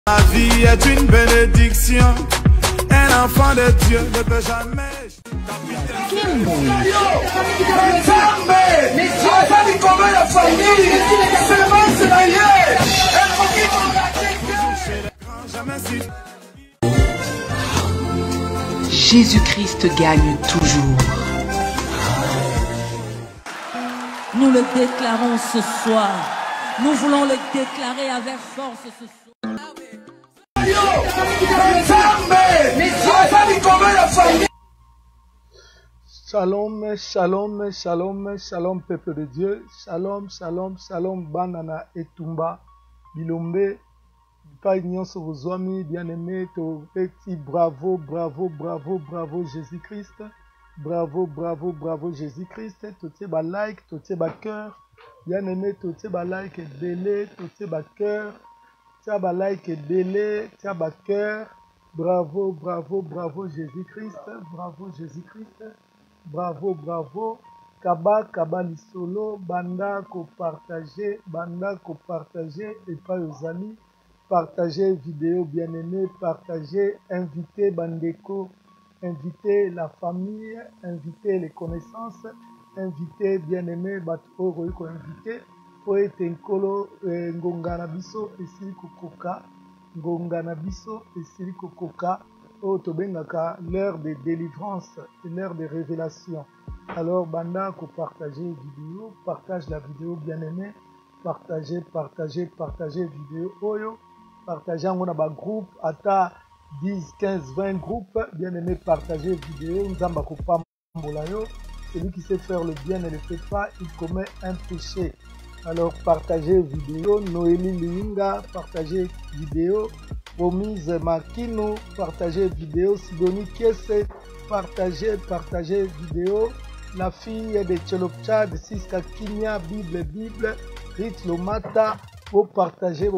La vie est une bénédiction. Un enfant de Dieu ne peut jamais. Jésus-Christ gagne toujours. Nous le déclarons ce soir. Nous voulons le déclarer avec force ce soir. Shalom, shalom, shalom, shalom, peuple de Dieu. Shalom, shalom, shalom, banana et tumba. Bilombe, pas nyonso vos bien-aimés, petit bravo, bravo, bravo, bravo Jésus-Christ. Bravo, bravo, bravo Jésus-Christ. Totier ba like, totier ba cœur. Bien-aimé, totier ba like et délai, totier ba cœur. Tia ba like et délai, tia ba cœur. Bravo, bravo, bravo Jésus-Christ. Bravo Jésus-Christ. Bravo, bravo. Kaba lisolo, banda ko partager, et pas aux amis. Partagez vidéo bien-aimé, partagez, invitez bandeko, invitez la famille, invitez les connaissances, invitez bien-aimé, batoro ko invité, pour être nkolo ngongana biso esili kokoka, ngongana biso esili kokoka. Oh, tobengaka l'heure de délivrance et l'heure de révélation. Alors, banda, ko partager vidéo, partage la vidéo bien-aimé, partagez vidéo oyo, partagez en ba groupe, ata 10, 15, 20 groupes, bien-aimé, partagez vidéo, nzamba ko pambola yo. Celui qui sait faire le bien ne le fait pas, il commet un péché. Alors, partagez vidéo, Noélie Linga, partagez vidéo, Promise Makino, partagez vidéo, Sidonie Kiese, partagez vidéo, la fille de Tchelopcha, de Siska Kinya, Bible, Rit Lomata, vous partagez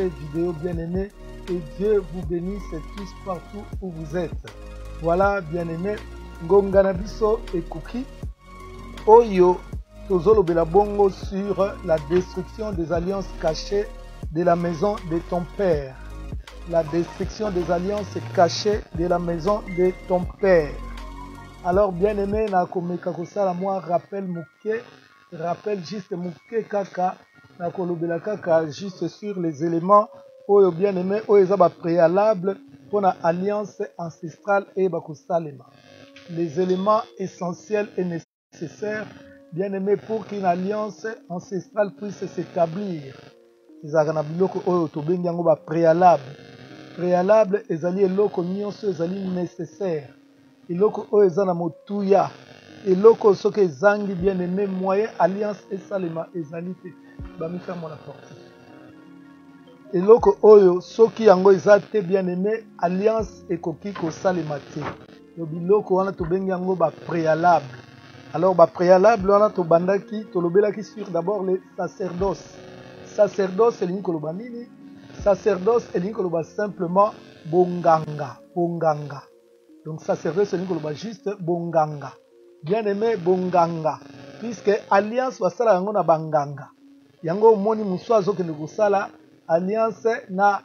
vidéo bien-aimé, et Dieu vous bénisse tous partout où vous êtes. Voilà, bien-aimé, Ngonganabiso et Kuki, Oyo, Tozolo Belabongo sur la destruction des alliances cachées de la maison de ton père. La destruction des alliances cachées de la maison de ton père. Alors, bien-aimé, na komeka kosala moi rappel juste muke kaka, na kolobela kaka juste sur les éléments oyo bien-aimé oyo eza ba préalable pour la alliance ancestrale et bakosalema. Les éléments essentiels et nécessaires, bien-aimé, pour qu'une alliance ancestrale puisse s'établir. Ezaka biloko oyo tobengi yango ba préalable. Préalable ezali eloko nyonso ezali nécessaire. Eloko oyo eza na motuya. Eloko soki ezangi bien-aimé moyen alliance esalema ezali te. Bamika mon porte. Eloko oyo soki yango eza te bien-aimé alliance ekoki kosalema te. Biloko wana tobengi yango ba préalable. Alors ba préalable wana tobandaki tolobelaki sur d'abord les sacerdoces. Sacerdoce elingi koloba nini? Sacerdoce elingi koloba simplement bonganga. Donc sacerdoce elingi koloba juste bonganga. Bien-aimé bonganga. Puisque alliance basala yango na banganga. Yango moni musu azokende kosala alliance na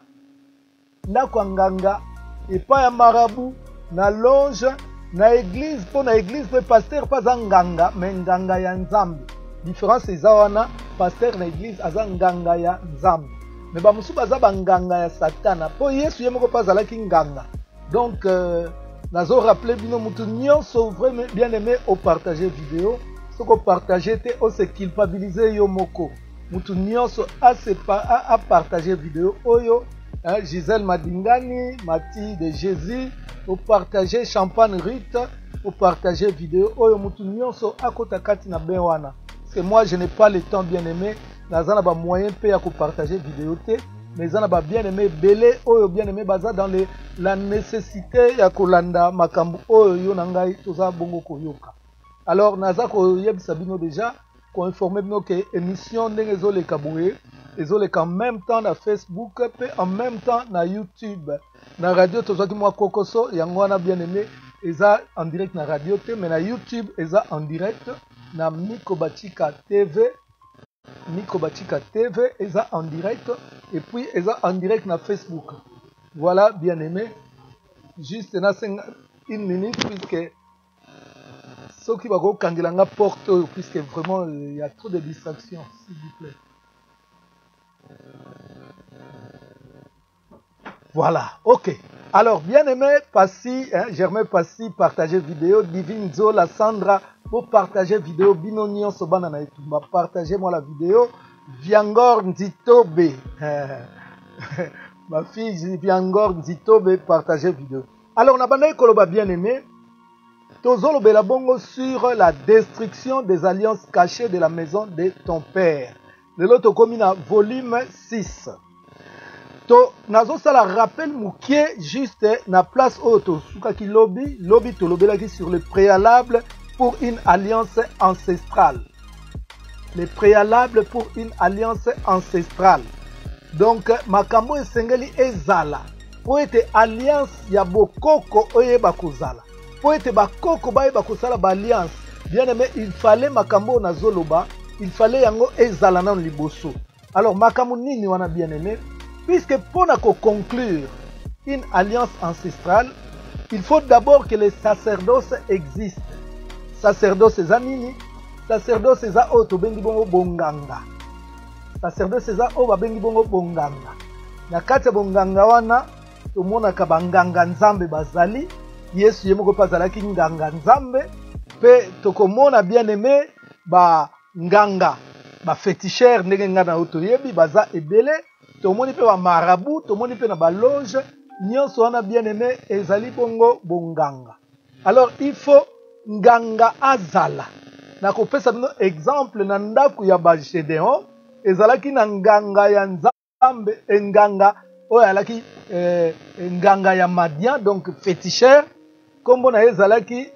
ndako nganga epa ya marabout na loge na église pour na église pe pasteur pas nganga mais nganga ya nzambe. Différence eza wana pasteur na église aza nganga ya nzambe. Mais ba musu baza nganga ya satana. Po Yesu yemoko pas alaki nganga. Donc nazo rappeler bino mutu nyonso vraiment bien aimé au partager vidéo. Ce qu'on partager te o se culpabiliser yo moko. Mutu nyonso a partager vidéo oyo. Gisèle Madingani, Mati de Jésus, pour partager Champagne Rite, pour partager vidéo oyo mutu nyonso akota kati na benwana. Parce que moi je n'ai pas le temps bien-aimé, nazana ba moyen pe ya ko partager vidéo te, mais zana ba bien-aimé belé oyo bien-aimé baza dans la nécessité ya kolanda makambu oyo yo na ngai toza bongo koyoka. Alors naza ko yebisa bino déjà ko informer bino que émission ndenge zo le kaboué ezoleka en même temps na Facebook pe en même temps na YouTube. Na radio tozaki mwa kokoso yango wana bien-aimé eza en direct na radio te mais na YouTube eza en direct na Miko Batika TV Micro Batika TV, eza en direct, et puis eza en direct na Facebook. Voilà, bien aimé. Juste une minute, puisque ceux qui vont kangela nga porte, puisque vraiment il y a trop de distractions, s'il vous plaît. Voilà, ok. Alors, bien aimé, Passy, Germain Passy, partagez vidéo, Divine Zola, Sandra, pour partager vidéo, Binonion Sobana na Etumba, partagez-moi la vidéo, Viangor Nzitobe, ma fille Viangor Nzitobe, partagez vidéo. Alors, on a bandé Koloba bien aimé, Tozolo Belabongo sur la destruction des alliances cachées de la maison de ton père. Le loto comina volume 6. To nazo sala rappel moukie juste na place auto soukaki lobby to lobelaki sur le préalable pour une alliance ancestrale. Le préalable pour une alliance ancestrale. Donc makambo esengeli ezala po ete alliance ya bokoko oyeba kozala. Po ete bakoko bayeba kozala ba alliance. Bien aimé, il fallait makambo nazo loba, il fallait yango ezala na liboso. Alors makambo nini wana bien aimé? Puisque pour conclure une alliance ancestrale, il faut d'abord que les sacerdoces existent. Sacerdoces zanini, sacerdoces za oto bengi bongo bonganga. Sacerdoces za o bengi bongo bonganga. Na kati bonganga wana tomona ka banganga nzambe bazali, Yesu yemoko pazalaki nganga nzambe, pe tokomona bien aimé ba nganga, ba féticheur ndenge ngana oto yebi baza ebele. Tomoni pe ba marabout, tomoni pe na ba loge, nyonso wana bien aimé ezali bongo bonganga. Alors il faut nganga azala. Na kopesa bino exemple na ndaku ya ba Gédéon, ezalaki na nganga ya nzambe, nganga oyo alaki nganga ya Madian, donc féticheur, kombo na ezalaki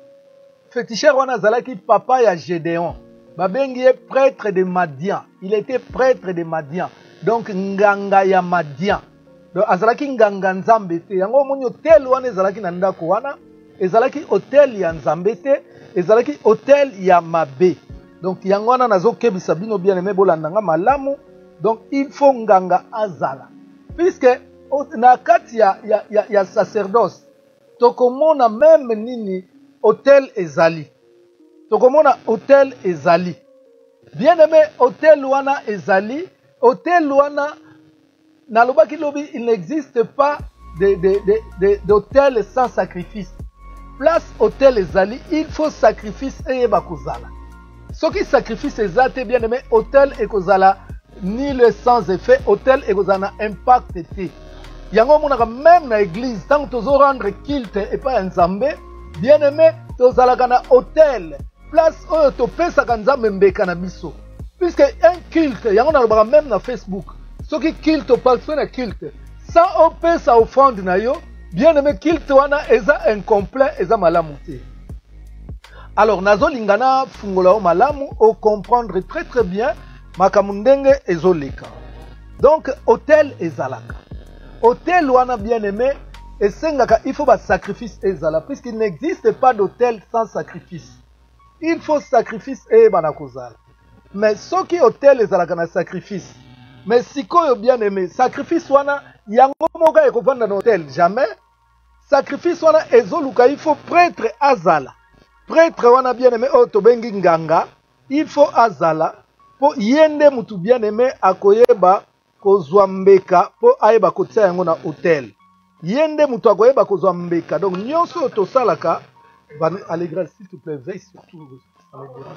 féticheur wana azalaki papa ya Gédéon. Babengi ye prêtre de Madian. Il était prêtre de Madian. Donc nganga ya Madian. Donc azalaki nganga nzambe te. Yango moni hotel wana ezalaki na ndako wana, ezalaki hotel ya nzambe te, ezalaki hotel ya mabe. Donc yango wana nazokebisa bino bien aimé bolandanga malamu. Donc il faut nganga azala. Puisque na kati ya sacerdoce, tokomona même nini hotel ezali. Tokomona hotel ezali. Bien aimé, hotel wana ezali. Hôtel wana, na lobaki lobi, il n'existe pas d'hôtel sans sacrifice. Place hôtel ezali, il faut sacrifice et bakozala. Ce qui sacrifice ezate bien aimé, hôtel et kozala ni le sans effet, hôtel et kozala impact te. Yango monaka même na église, tant que tozo rendre culte et pas nzambe, bien aimé, tozala kana hôtel, place oyo to pesa kanzambe mbeka na biso. Puisque un culte, il y a même dans Facebook, ce qui culte au pasteur est culte. Sans opé sa offrande na yo, bien aimé culte wana eza incomplet, eza malamu te. Alors nazo lingana fungola o malamu o comprendre très très bien makamundenge ezoleka. Donc hôtel ezalaka. Hôtel wana bien aimé esengaka il faut ba sacrifice ezala puisqu'il n'existe pas d'hôtel sans sacrifice. Il faut sacrifice et banakozala. Mais ce qui hôtel ezalaka na sacrifice. Mais sikoyo bien aimé, sacrifice wana yango moka ekovanda na hôtel jamais. Sacrifice wana ezoluka il faut prêtre azala. Prêtre wana bien aimé o tobengi nganga, il faut azala po yende mutu bien aimé akoyeba kozwa mbeka po ayeba kotia yango na hôtel. Yende mutu akoyeba kozwa mbeka. Donc nyonso tosalaka Allegra s'il te plaît veille surtout ça me dérange.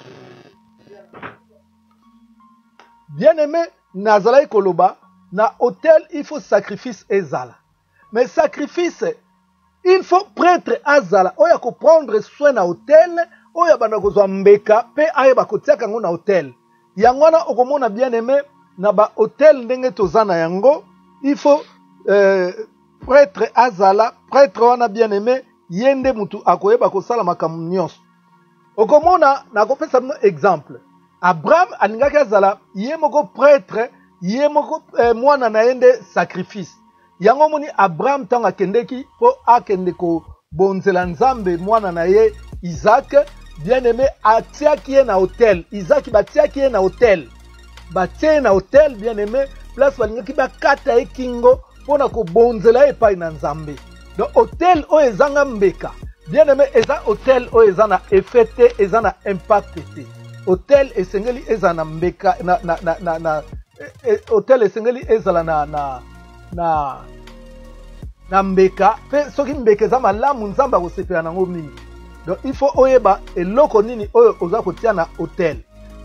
Bien aimé, Nazala Koloba, na hôtel, il faut sacrifice ezala. Mais sacrifice, il faut prêtre azala. Oya ko prendre soin na hôtel, oya bana kozwa mbeka, pe aye bakotia kango na hôtel. Yangwana okomona bien aimé, na ba hôtel ndenge tozana yango, il faut prêtre azala, prêtre wana bien aimé, yende mutu akoyeba kosala makambo nyonso. Okomona na kopesa bino exemple. Abraham alingaki azala ye moko prêtre, ye moko mwana na yende sacrifice. Yango moni Abraham tanga akendeki po akende ko bonzela nzambe mwana na ye Isaac, bien aimé atiaki ye na hôtel. Isaac batiaki ye na hôtel. batie na hôtel bien aimé place balingaki bakata ye kingo mpona kobonzela ye epai na Nzambe. Donc hôtel oyo ezanga mbeka bien aimé eza hôtel oyo eza na effet te eza na impact te. Hôtel esengeli eza na mbeka hôtel esengeli ezala na mbeka pe soki mbeka eza malamu Nzambe akosepela nango mingi. Donc il faut oyeba eloko nini oyo oza kotia na hôtel.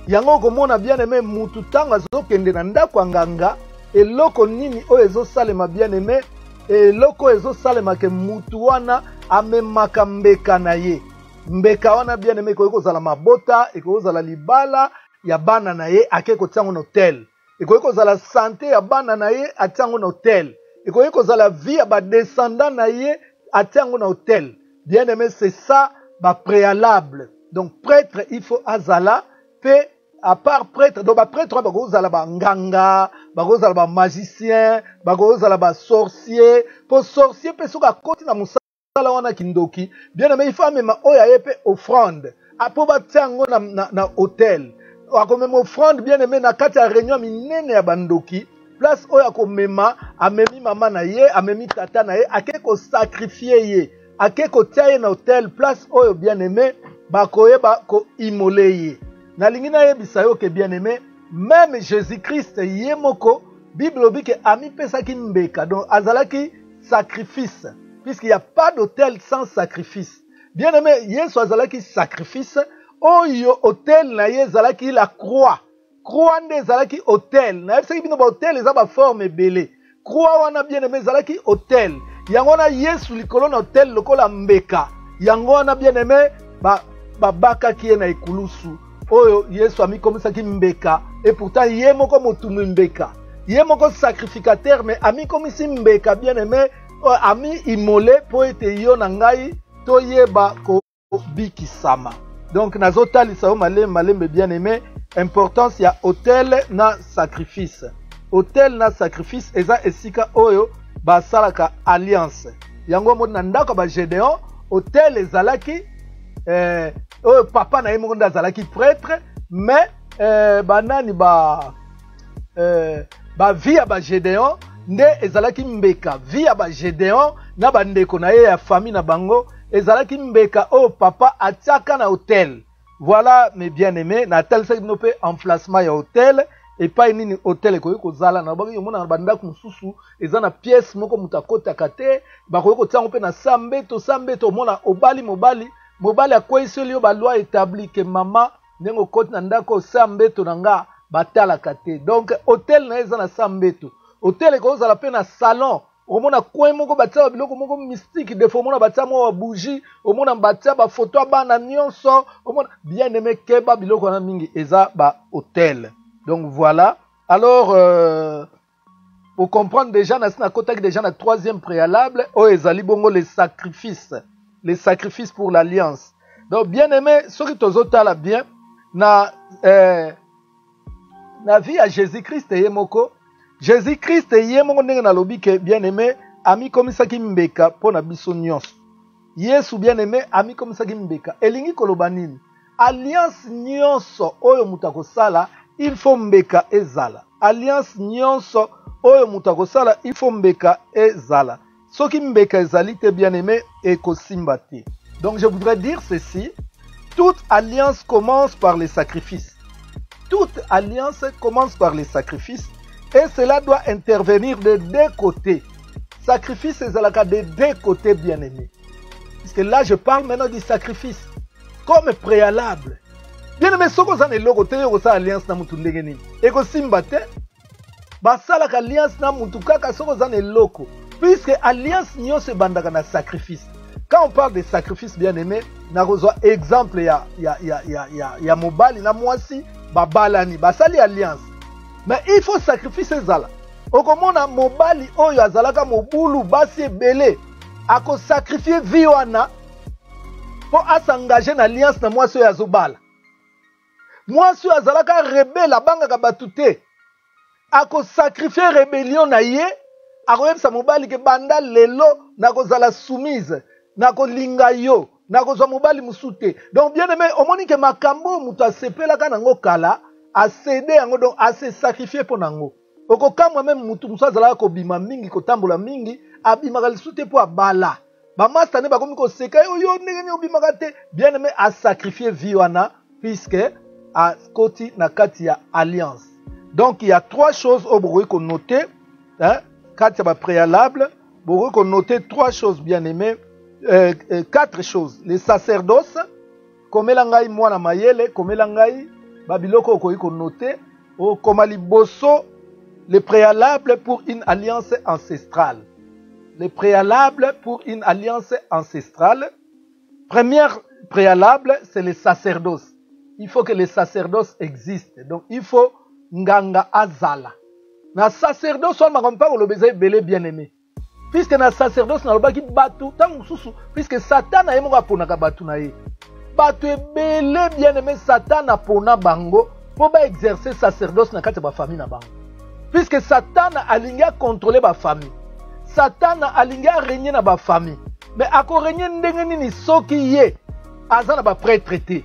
Yango komona bien aimé mutu tanga zokende na ndako ya nganga eloko nini oyo ezosalema bien aimé eloko ezosalema ke mutu wana amemaka mbeka na ye. Mbeka wana bien aimé ekoki kozala mabota ekoki kozala libala ya bana na ye ake kotiango na hôtel. Ekoki kozala santé ya bana na ye atiango na hôtel. Ekoki kozala vie ya badescendant na ye atiango na hôtel. Bien aimé c'est ça ba préalable. Donc prêtre il faut azala pe à part prêtre donc ba prêtre bakozala ba nganga bakozala ba magicien bakozala ba sorcier pour sorcier pe soka koti na musala wana kindoki bien aimé il faut mema oya ye pe offrande apo batiango na hôtel akomema offrande bien aimé na kati ya réunion minene ya bandoki place oya komema amemi mama na ye amemi tata na ye ake ko sacrifier ye ake kotia ye na hôtel place oyo bien aimé bakoyeba ko immole ye. Nalingi nayebisa yo ke bien aimé même Jésus-Christ ye moko Bible obi ke ami pesaki mbeka donc azalaki sacrifice puisqu'il n'y a pas d'hôtel sans sacrifice. Bien aimé Yesu azalaki sacrifice oyo hôtel na ye azalaki la croix nde ezalaki hôtel na yebisaki bino ba hôtel eza ba forme ebele croix wana bien aimé ezalaki hôtel yango wana Yesu likolo na hôtel lokola mbeka yango wana bien aimé babakaki ye na ekulusu oyo Yesu amikomisaki mbeka et pourtant ye moko motumu mbeka ye moko sacrificateur mais amikomisi mbeka bien aimé ami immolé po ete yo na ngai toyeba kobikisama. Donc nazotalisa yo malembe bien aimé importance ya hôtel na sacrifice. Hôtel na sacrifice eza esika oyo basalaka alliance. Yango mo na ndako ba Gédéon hôtel ezalaki oyo papa na ye moko nde azalaki prêtre mais banani vie ya ba Gédéon nde ezalaki mbeka vie ya ba Gédéon na bandeko na ye ya famille na bango ezalaki mbeka oyo papa atiaka na hôtel. Voilà mes bien-aimés na talisaki bino mpe emplacement ya hôtel epai nini hôtel ekoki kozala na baki yomona na bandako mosusu eza na pièce moko moto akotaka te bakoki kotiango mpe na sambeto omona mobali akweyiseli yo baloi établi ke mama ndenge okoti na ndako sambeto na nga batalaka te. Donc hôtel na ye eza na sambeto. Hôtel ekozala mpe na salon omona kwe moko batia biloko moko mystique defo omona batia mwa bougie omona batia ba photo ya bana nyonso omona bien aimé keba biloko na mingi eza ba hôtel. Donc voilà. Alors pour comprendre déjà na kotaki déjà na troisième préalable o ezali bongo les sacrifices pour l'alliance. Donc bien aimé soki tozotala bien na vie à Jésus-Christ ye moko Jésus-Christ ye moko ndenge nalobi ke bien aimé ami komisaki mbeka pona biso nyonso. Yesu bien aimé ami komisaki mbeka elingi koloba nini alliance nyonso oyo mutu akosala il faut mbeka ezala. Alliance nyonso oyo mutu akosala il faut mbeka ezala. Soki mbeka ezali te bien aimé ekosimba te. Donc je voudrais dire ceci, toute alliance commence par les sacrifices. Toute alliance commence par les sacrifices et cela doit intervenir de deux côtés. Sacrifice ezalaka de deux côtés bien aimé. Parce que là je parle maintenant du sacrifice comme préalable. Bien aimé soko za eloko te yo sa alliance na mutu ndenge nini ekosimba te basalaka alliance na mutu kaka soko za eloko puisque alliance nyonso ebandaka na sacrifice. Quand on parle de sacrifice bien aimé nakozwa exemple ya mobali na mwasi babalani basali alliance mais il faut sacrifice ezala. Okomona mobali oyo azalaka mobulu basi ebele ako sacrifier vie wana po asangager na alliance na mwasi oyo azobala. Mwasi oyo azalaka rebelle abangaka batu te ako sacrifier rébellion na ye akoyebisa mobali ke banda lelo nakozala soumise nakolinga yo nakozwa mobali musu te. Donc bien aimé omoni ke makambo mutu asepelaka nango kala a cédé yango donc a se sacrifier pour nango. Okokamwa même mutu musa zala ko bima mingi ko tambola mingi abimaka lisusu pour abala. Ba master ne ba komi ko seka yo ndenge obimaka te. Bien aimé a sacrifier vie wana puisque a koti na kati ya alliance. Donc il y a trois choses au bourreau qu'on noter, hein, kati ya ba préalable, bourreau qu'on noter trois choses bien aimé, quatre choses. Les sacerdoces, komela ngai mwana mayele, komela ngai babiloko ko ko noter, o komali bosso, les préalables pour une alliance ancestrale. Les préalables pour une alliance ancestrale. Premier préalable, c'est les sacerdoces. Il faut que les sacerdoces existent. Donc, il faut nganga azala. Na sacerdoce, on ne pas le besoin belé bien aimé. Puisque na sacerdoce, na lobaki batu, puisque Satan a émoga ponaka batu na ye. Batu belé bien aimé, Satan a pona bango, pour ba exercer sacerdoce na kati ba famille na bango. Puisque Satan a aligné contrôler ba famille. Satan a aligné régner na ba famille. Mais ako régner ndenge nini soki ye, azana ba prêtre te.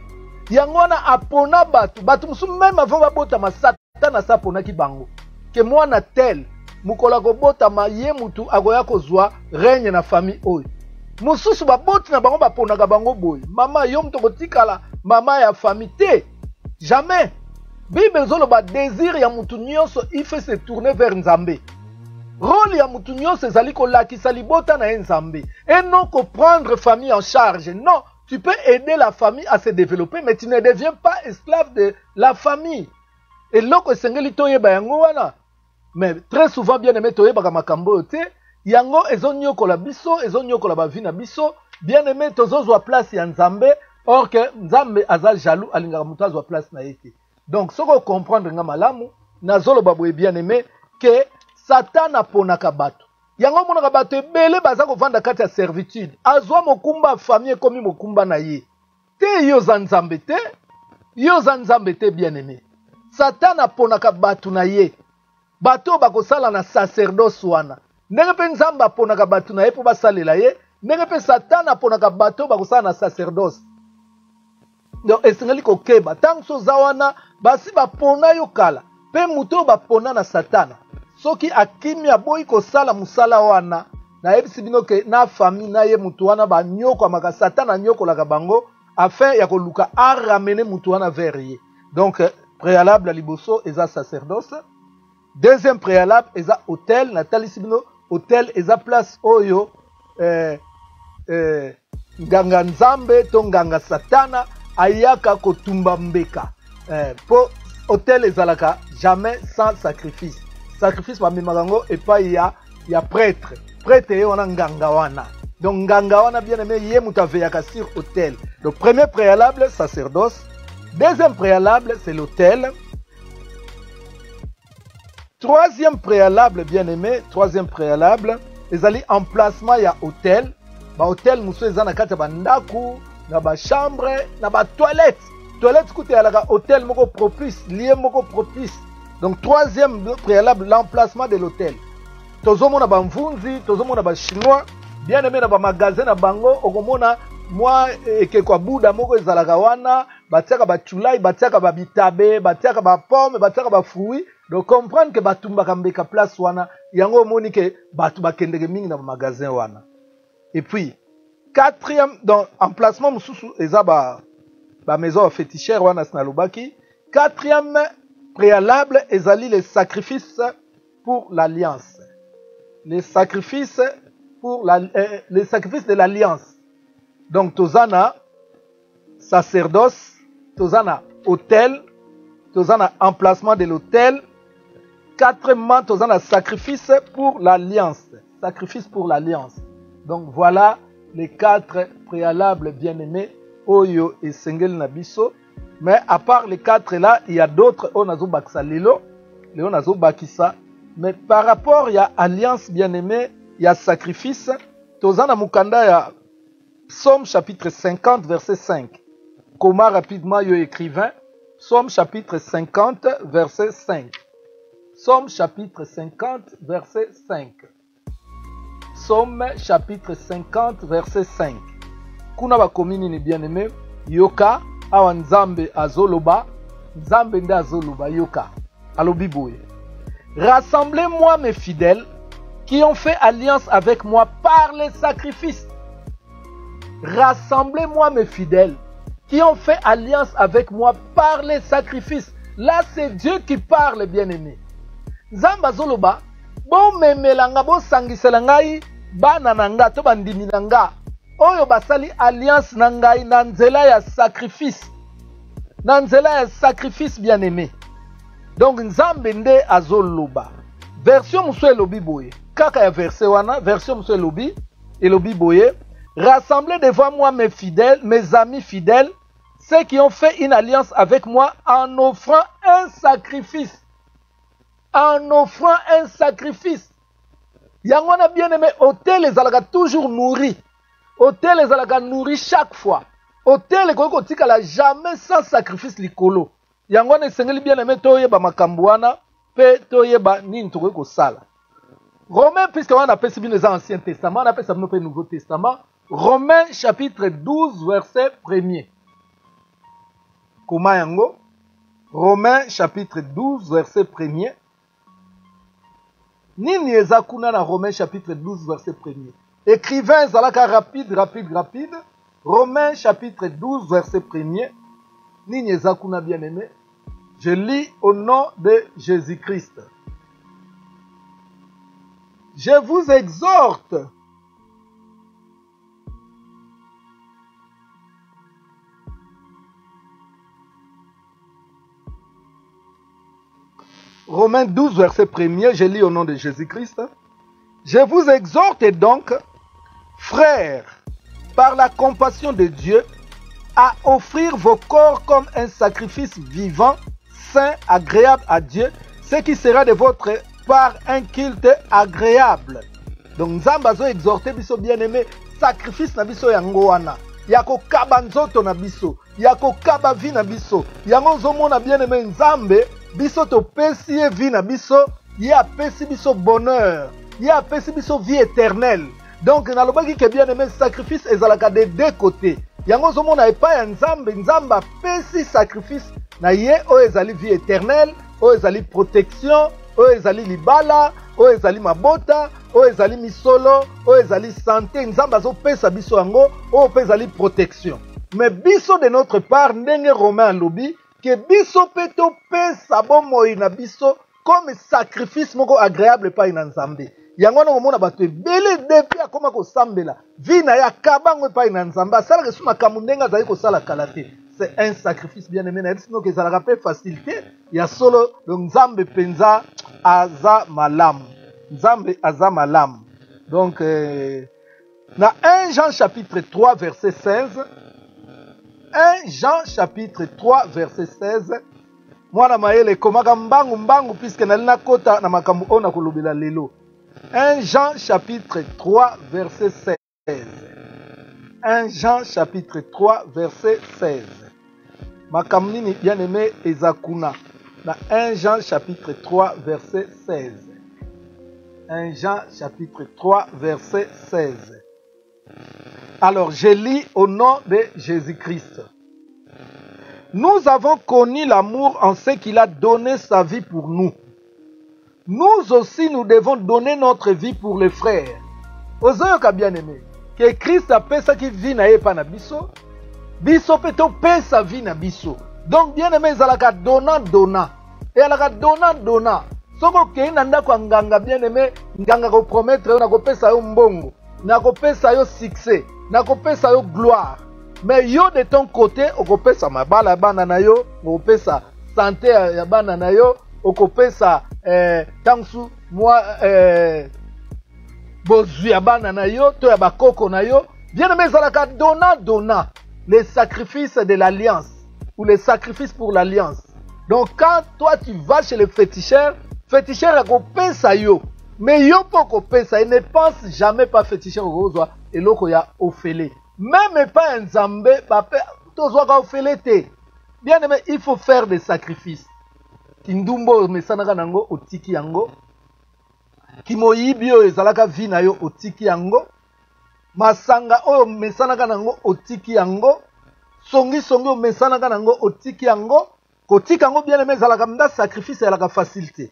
Yangwana apona batu, batu musu même avant babota ma Satan a sa pona ki bango. Que moi na tel, mukola ko bota ma ye mutu agoya ko zwa règne na famille oy. Mususu baboti na bango bapona ka bango boy. Mama yom to kotikala, mama ya famille te. Jamais. Bible zolo ba désir ya mutu nyonso il fait se tourner vers Nzambe. Rôle ya mutu nyonso ezali ko lakisa libota na Nzambe. Et non ko prendre famille en charge. Non. Tu peux aider la famille à se développer, mais tu ne deviens pas esclave de la famille. Et loko sengeli toye ba yango wana. Mais très souvent bien aimé toye ba makambo te, yango ezonyo ko la biso, ezonyo ko la ba vina biso, bien aimé tozozwa place ya Nzambe, or que Nzambe azal jaloux alinga mutu azwa place na yete. Donc soko comprendre nga malamu, nazolo baboye bien aimé que Satan aponaka bato. Yango monaka bato ebele baza kovanda kati ya servitude. Azwa mokumba famille komi mokumba na ye. Te yo za Nzambe te. Yo za Nzambe te bien aimé. Satan aponaka bato na ye. Bato bakosala na sacerdoce wana. Ndenge pe Nzambe aponaka bato na ye po basalela ye. Ndenge pe Satan aponaka bato bakosala na sacerdoce. Donc esengeli kokeba. Tango soza wana basi bapona yo kala. Pe muto bapona na Satana. Soki akimi aboyi kosala musala wana na yebisi bino ke na famille na ye mutu wana ba nyoko amaka Satana nyoko la bango afin ya koluka a ramener mutu wana vers ye. Donc préalable à liboso eza sacerdoce. Deuxième préalable eza hôtel na talisi bino hôtel eza place oyo nganga Nzambe to nganga Satana ayaka kotumba mbeka. Po hôtel ezalaka jamais sans sacrifice. Sacrifice pa mimagango et pas il y a prêtre. Prêtre et on a nganga wana. Donc nganga wana bien aimé yé mutaveyaka sur autel. Donc premier préalable sacerdoce. Deuxième préalable c'est l'autel. Troisième préalable bien aimé, troisième préalable, les alliés emplacement il y a hôtel. Ba hôtel muso ezana kati ba ndaku, na ba chambre, na ba toilette. Toilette koute alaka hôtel moko propice, lié moko propice. Donc, troisième préalable, l'emplacement de l'hôtel. Tozomona ba mvunzi, tozomona ba chinois, bien aimé na ba magasin na bango, okomona moi eke kwa buda moko ezalaka wana, batiaka ba chulai, batiaka ba bitabe, batiaka ba pomme, batiaka ba fruits. Donc comprendre que batumbaka mbeka place wana, yango moni ke batu bakendeke mingi na ba magasin wana. Et puis quatrième donc emplacement mususu eza ba maison fétichère wana na lobaki. Quatrième préalable ezali les sacrifices pour l'alliance. Les sacrifices pour les sacrifices de l'alliance. Donc tozana sacerdoce, tozana hôtel, tozana emplacement de l'hôtel. Quatrièmement, tozana sacrifice pour l'alliance. Sacrifice pour l'alliance. Donc voilà les quatre préalables bien-aimés. Oyo et Sengel Nabiso. Mais à part les quatre là, il y a d'autres. On a Zobaksa Lilo. On a Zobakisa. Mais par rapport, il y a alliance bien-aimée. Il y a sacrifice. Tozana Mukanda, il y a Psaume chapitre 50, verset 5. Comment rapidement yo écrivain. Psaume chapitre 50, verset 5. Psaume chapitre 50, verset 5. Psaume chapitre 50, verset 5. Kuna ba komini ni bien-aimé. Yoka, awa Nzambe azoloba. Nzambe nde azoloba yoka. Alobi boye. Rassemblez-moi mes fidèles qui ont fait alliance avec moi par les sacrifices. Rassemblez-moi mes fidèles qui ont fait alliance avec moi par les sacrifices. Là, c'est Dieu qui parle, bien-aimé. Nzamba zoloba, bon memelanga bo sangisela ngai bana nanga to bandimi nanga. Oyo basali alliance na ngai na nzela ya sacrifice. Na nzela ya sacrifice, bien-aimé. Donc Nzambe nde azoloba. Version musu elobi boye. Kaka ya verset wana, version musu elobi boye. Rassemblez devant moi mes fidèles, mes amis fidèles, ceux qui ont fait une alliance avec moi en offrant un sacrifice. En offrant un sacrifice. Yangwana bien-aimé, hôtel les alaga toujours nourri. Hôtel les alaga nourri chaque fois. Hôtel les koko tikala jamais sans sacrifice likolo. Yangwana esengeli bien-aimé toyeba makambuana pe toyeba nini toko sala. Romains, puisque on appelle ça les Ancien Testament, on appelle ça le Nouveau Testament. Romains chapitre 12 verset 1er. Comment yango? Romains chapitre 12 verset 1er. Nini ezakuna na Romains chapitre 12 verset 1er. Écrivain zalaka rapide. Romains chapitre 12 verset 1er. Nini ezakuna bien-aimé. Je lis au nom de Jésus-Christ. Je vous exhorte Romains 12, verset 1er, je lis au nom de Jésus-Christ. Je vous exhorte donc, frères, par la compassion de Dieu, à offrir vos corps comme un sacrifice vivant, saint, agréable à Dieu, ce qui sera de votre part un culte agréable. Donc, Nzamba zo exhorté biso bien-aimé, sacrifice na biso yango wana. Yako kaba nzoto na biso, yako kaba vi na biso. Yango zomona bien-aimé Nzambe, biso to pesi ye vi na biso, ye apesi biso bonheur, ye apesi biso vie éternelle. Donc, nalobaki ke bien-aimé sacrifice ezalaka de deux côtés. Yango zomona epa ya Nzambe, Nzamba apesi sacrifice na ye o ezali vie éternelle, o ezali protection, o ezali libala, o ezali mabota, o ezali misolo, o ezali santé. Nzamba azopesa biso yango, o pe ezali protection. Mais biso de notre part, ndenge Romain lobi, que biso pe to pesa bomoi na biso comme sacrifice moko agréable pa ina Nzambe. Yango na mona bato ebele depuis akoma ko sambela. Vina ya kabango pa ina Nzambe. Sala ke suma kamundenga zali ko sala kalate. C'est un sacrifice bien aimé. Sinon que ça la rappelle facilité. Ya solo le Nzambe penza aza malam. Nzambe aza malam. Donc na 1 Jean chapitre 3 verset 16. 1 Jean chapitre 3 verset 16. Mwana maele komaka mbangu puisque nalina kota na makambu ona kolobela lelo. 1 Jean chapitre 3 verset 16. 1 Jean chapitre 3 verset 16. Makambu nini bien aimé ezakuna. Na 1 Jean chapitre 3 verset 16. 1 Jean chapitre 3 verset 16. Alors, je lis au nom de Jésus-Christ. Nous avons connu l'amour en ce qu'il a donné sa vie pour nous. Nous aussi, nous devons donner notre vie pour les frères. Ozoyoka bien aimé, que Christ a pesa qui vit na epa na biso, biso peto pesa vie na biso. Donc bien aimé, zalaka donnant. Et alaka donnant. Soko kei na ndako nganga bien aimé, nganga ko promettre na ko pesa yo mbongo, na ko pesa yo succès. Nakopesa yo gloire. Mais yo de ton côté, okopesa mabala bana na yo, okopesa santé ya bana na yo, okopesa tangsu moi bozu ya bana na yo, to ya bakoko na yo. Bien aimé zalaka donnant les sacrifices de l'alliance ou les sacrifices pour l'alliance. Donc quand toi tu vas chez le féticheur akopesa yo. Mais yo poko pesa, il ne pense jamais pas féticheur au roi et loko ya ofele. Même pas un Nzambe, tozwa ka ofele te. Bien aimé, il faut faire des sacrifices. Kindumbo mesanaka nango otiki yango. Kimoyibi oyo ezalaka vi na yo otiki yango. Masanga oyo mesanaka nango otiki yango. Songi oyo mesanaka nango otiki yango. kotika yango bien aimé ezalaka mda sacrifice ezalaka facilité.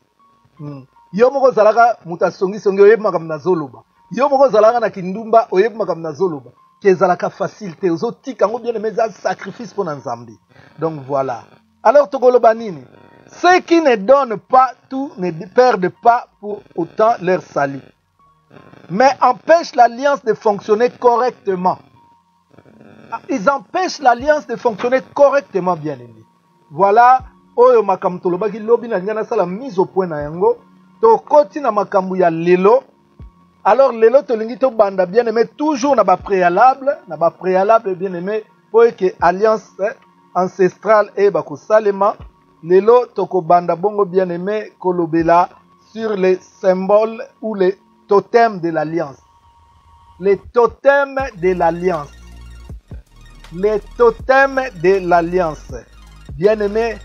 Yo moko ozalaka moto asongisongi oyebi makambo nazoloba, yo moko ozalaka na kindumba oyebi makambo nazoloba, ke ezalaka facilité ozotika yango bien aimé eza sacrifice mpo na Nzambe. Donc voilà. Alors tokoloba nini? Ceux qui ne donnent pas tout ne perdent pas pour autant leur salut, mais empêchent l'alliance de fonctionner correctement. Ils empêchent l'alliance de fonctionner correctement, bien aimé. Voilà. Oyo makambo tolobaki lobi na ngana sala mise au point na yango. Tokoti na makambo ya lelo. Alors lelo tolingi to banda bien aimé toujours na ba préalable bien aimé pour que alliance ancestrale et bakosalema. Lelo toko banda bongo bien aimé kolobela sur les symboles ou les totems de l'alliance. Les totems de l'alliance. Les totems de l'alliance. Bien aimé,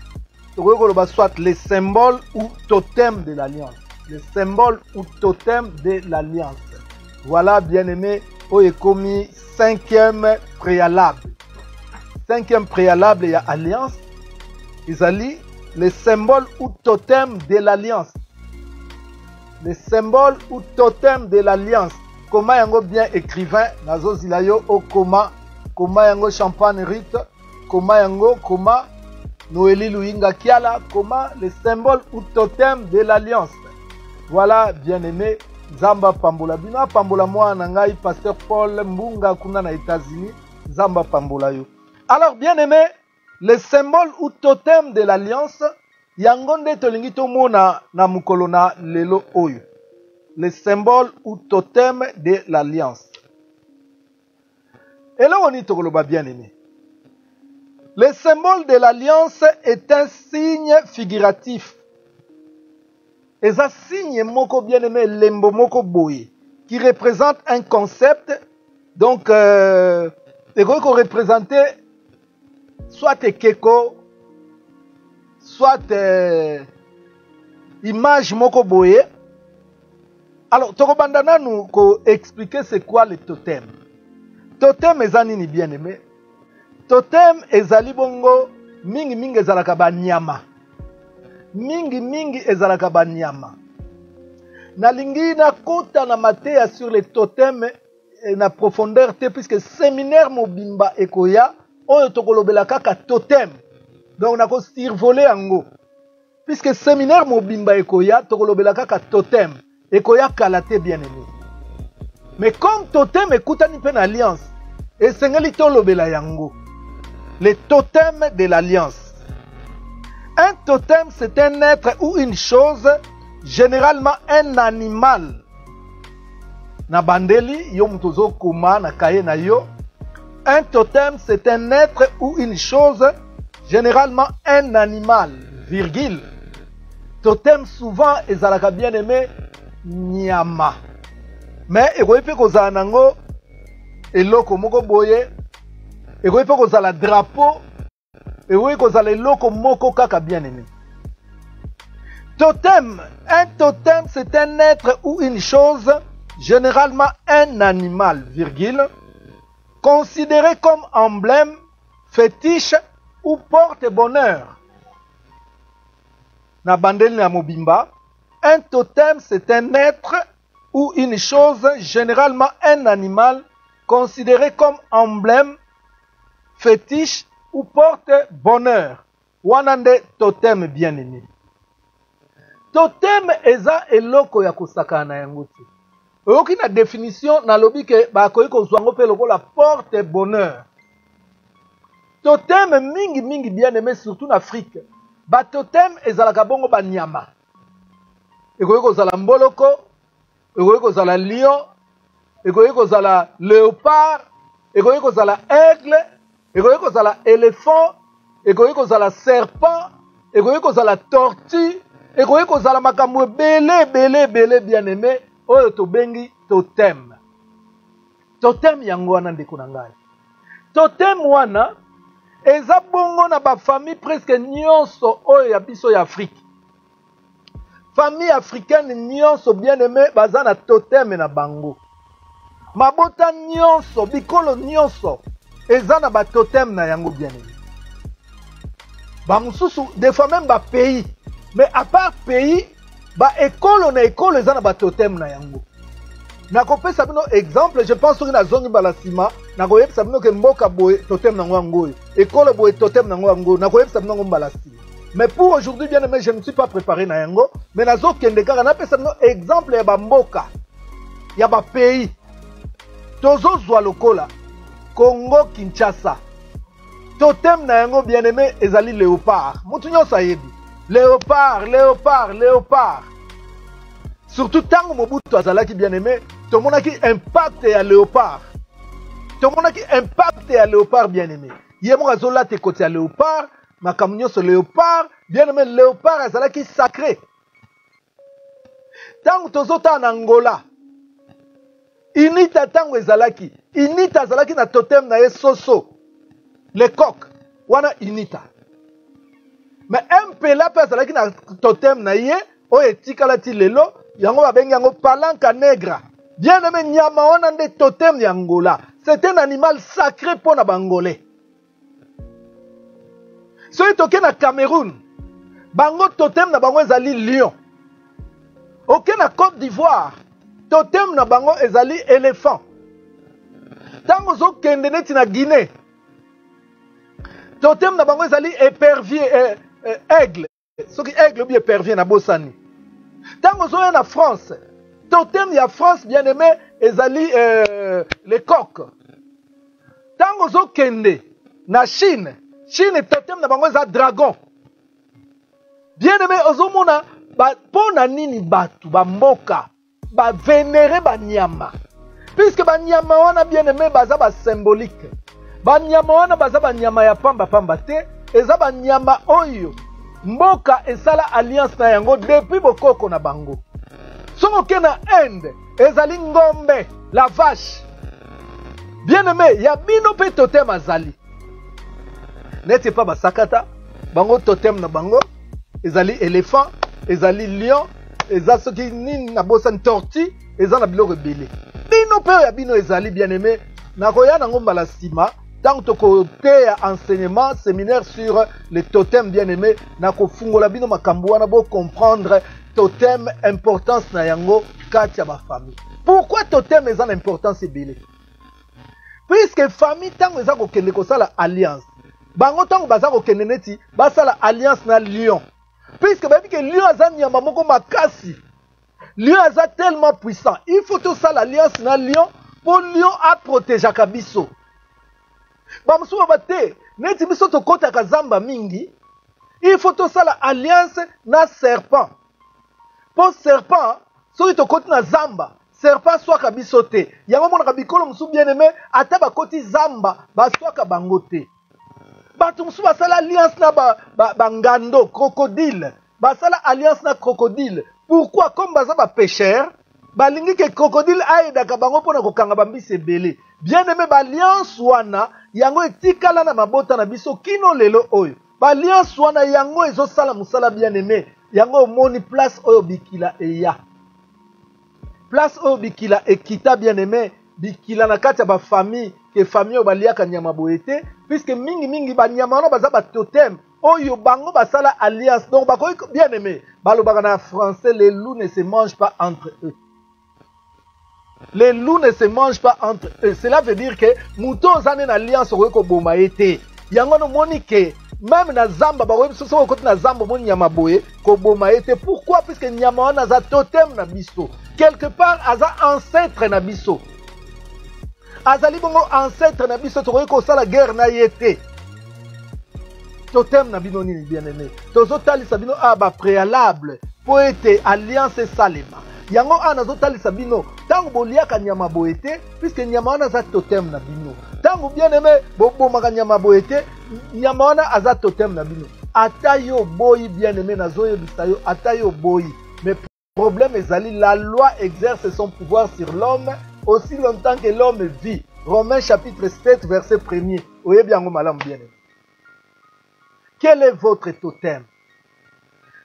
soit les symboles ou totems de l'alliance. Les symboles ou totems de l'alliance. Voilà bien aimé, oye commis cinquième préalable. Cinquième préalable, il y a alliance. Ils les symboles ou totems de l'alliance. Les symboles ou totems de l'alliance. Comment yango bien écrivain, nazo zilayo o comment yango champagne rite, comment yango, comment Noélie Louinga Kiala, comment les symboles ou totems de l'alliance. Voilà bien aimé, Zamba Pambola Bina, Pambola moi nangai, pasteur Paul Mbunga kuna na États-Unis, Zamba Pambola yo. Alors bien aimé, les symboles ou totems de l'alliance, yangonde tolingi tomona na mukolo na lelo oyo. Les symboles ou totems de l'alliance. Et là on y tokoloba bien aimé. Le symbole de l'alliance est un signe figuratif. Et ça signe moko bien aimé lembo moko boye qui représente un concept. Donc et qu'on représente soit keko, soit image moko boye. Alors tokobandana nous ko expliquer c'est quoi le totem. Totem ezanini bien aimé. Totem ezali bongo mingi ezalaka ba nyama. Mingi ezalaka ba nyama. Nalingi na kota na mateya sur les totems na profondeur te puisque séminaire mobimba ekoya oyo tokolobela kaka totem. Donc na ko survoler yango. Puisque séminaire mobimba ekoya tokolobela kaka totem. Ekoya kalate bien aimé. Mais comme totem ekutani pe na alliance, esengeli tolobela yango. Les totems de l'alliance. Un totem, c'est un être ou une chose, généralement un animal. Na bandeli, yo mutozo kuma na kaye na yo. Un totem, c'est un être ou une chose, généralement un animal, virgule. Totem, souvent, ezalaka bien aimé, nyama. Mais, ekoyepe kozala nango, eloko moko boye, et vous pouvez que le drapeau, et vous pouvez que le loco moko kaka bien aimé. Totem, un totem c'est un être ou une chose, généralement un animal, virgule, considéré comme emblème, fétiche ou porte-bonheur. Na bandeli na mobimba, un totem c'est un être ou une chose, généralement un animal, considéré comme emblème, fétiche ou porte-bonheur. Wanande totem bien aimé. Totem eza eloko ya kosaka na yango te. Oyoki na définition na lobi ke bakoyi kozwango pe lokola porte-bonheur. Totem mingi bien aimé surtout en Afrique. Ba totem ezalaka bongo ba nyama. Ekoyi kozala mboloko, ekoyi kozala lion, ekoyi kozala léopard, ekoyi kozala aigle, ekoyi kozala éléphant, ekoyi kozala serpent, ekoyi kozala tortue, ekoyi kozala makambo ebele bien aimé oyo tobengi totem. Totem yango wana ndeko na ngai. Totem wana eza bongo na ba famille presque nyonso oyo ya biso ya Afrique. Famille africaine nyonso bien aimé baza na totem na bango. Mabota nyonso, bikolo nyonso eza na ba totem na yango bien aimé. bamususu des fois même ba pays mais à part pays ba école na école eza na ba totem na yango nakopesa bino exemple je pense que na zongi balasima nakoyebisa bino ke mboka boye totem nango yango école boye totem nango yango nakoyebisa bino ngo balasima mais pour aujourd'hui bien aimé je ne suis pas préparé na yango mais nazokende kaka napesa bino exemple ya bamboka ya ba pays tozozwa lokola Congo Kinshasa totem na yango bien aimé ezali léopard mutu nyonso ayebi léopard surtout tango Mobutu azalaki bien aimé tomonaki impact ya léopard bien aimé ye moko azolata ekoti ya léopard makambo nyonso léopard bien aimé léopard azalaki sacré tango tozotala na Angola inita tango ezalaki inita azalaki na totem na ye soso le coq wana inita mais mpela mpe azalaki na totem na ye oyo etikalati lelo yango babengi yango palanca negra bien aimé nyama wana nde totem ya Angola c'est un animal sacré mpo na bangolais soki toke na Cameroun bango totem na bango ezali lion oke na Côte d'Ivoire totem na bango ezali éléphant tango ozokende neti na Guinée totem na bango ezali épervier aigle soki aigle bi épervier na bosani tango ozoya na France totem ya France bien aimé ezali les coqs tango ozokende na Chine totem na bango eza dragon bien aimé ozomona pona nini batu bamboka bavénéré banyama puisque banyama wana bien aimé baza basymbolique banyama wana baza banyama ya pamba te eza banyama oyo mboka esala alliance na yango depuis bokoko na bango soki oke na Inde ezali ngombe la vache bien aimé ya bino mpe totem azali neti pa basakata bango totem na bango ezali éléphant ezali lion eza soki nini na bosani tortue eza na biloko ebele bino mpe ya bino ezali bien aimé nakoya nango mbala nsima ntango tokoteya enseignement séminaire sur les totems bien aimé nakofungola bino makambo wana bocomprendre totem importance na yango kati ya bafamille pourquoi totem eza na importance ebele puisque famille ntango eza kokende kosala alliance bango ntango baza kokende neti basala alliance na lion puisque bayebi ke lion aza nyama moko makasi lion aza tellement puissant il faut tosala alliance na lion mpo lion aprotegeaka biso bamosusu baba te neti biso tokotaka zamba mingi il faut tosala alliance na serpent mpo serpent soki tokoti na zamba serpent aswaka biso te yango monaka bikolo mosusu bien aimé ata bakoti zamba baswaka bango te bato mosusu basala alliance na bangando crocodile basala alliance na crocodile pourquoi comme baza bapêcheur balingi ke crocodile ayedaka bango mpona kokanga bambisi ebele bien aimé baalliance wana yango etikala na mabota na biso kino lelo oyo baalliance wana yango ezosala mosala bien aimé yango omoni place oyo bikila eya place oyo bikila ekita bien aimé bikila na kati ya bafamille ke famille oyo baliaka nyama boye te puisque mingi banyama wana baza batotem oyo bango basala alliance donc bakoki bien aimé balobaka na français les loups ne se mangent pas entre eux. Les loups ne se mangent pas entre eux. Cela veut dire que mouton zane na alliance okoki koboma ye te yango nomoni ke même na zamba bakoki soki okoti na zamba omoni nyama boye koboma ye te pourquoi puisque nyama wana aza totem na biso quelque part aza ancêtre na biso azali bongo ancêtre na biso tokoki kosala guerre na ye te totem na bino nini bien aimé tozotalisa bino a bapréalable mpo ete alliance esalema yango a nazotalisa bino ntango boliaka nyama boye te puisque nyama wana aza totem na bino ntango bien aimé bobomaka nyama boye te nyama wana aza totem na bino ata yo boyi bien aimé nazoyebisa yo ata yo boyi mais problème ezali la loi exerce son pouvoir sur l'homme aussi longtemps que l'homme vit. Romains chapitre 7 verset 1er. Oyebi yango malamu bien aimé. Quel est votre totem?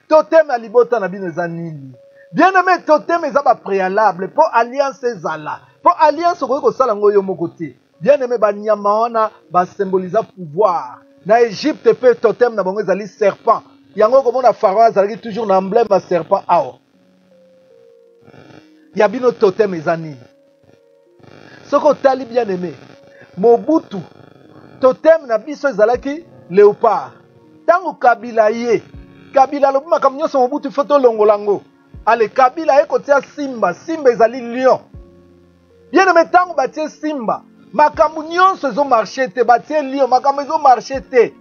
Totem ya libota na bino eza nini? Bien aimé, totem eza ba préalable po alliance ezala. Po alliance okoki kosala ngo yo moko te. Bien aimé, banyama wana ba symboliser pouvoir. Na Égypte pe totem na bango ezali serpent. Yango komona pharaon azalaki toujours na emblème ya serpent awa. Ya bino totem ezani. Soko tali bien aimé. Mobutu totem na biso ezalaki léopard. Tango Kabila ye. Kabila lobi makambo nyonso Mobutu foto longolango. Ale Kabila ye kotia Simba. Simba ezali lion. Bien aimé tango batie Simba. Makambo nyonso ezo marché te. Batie lion. Makambo ezo marché te.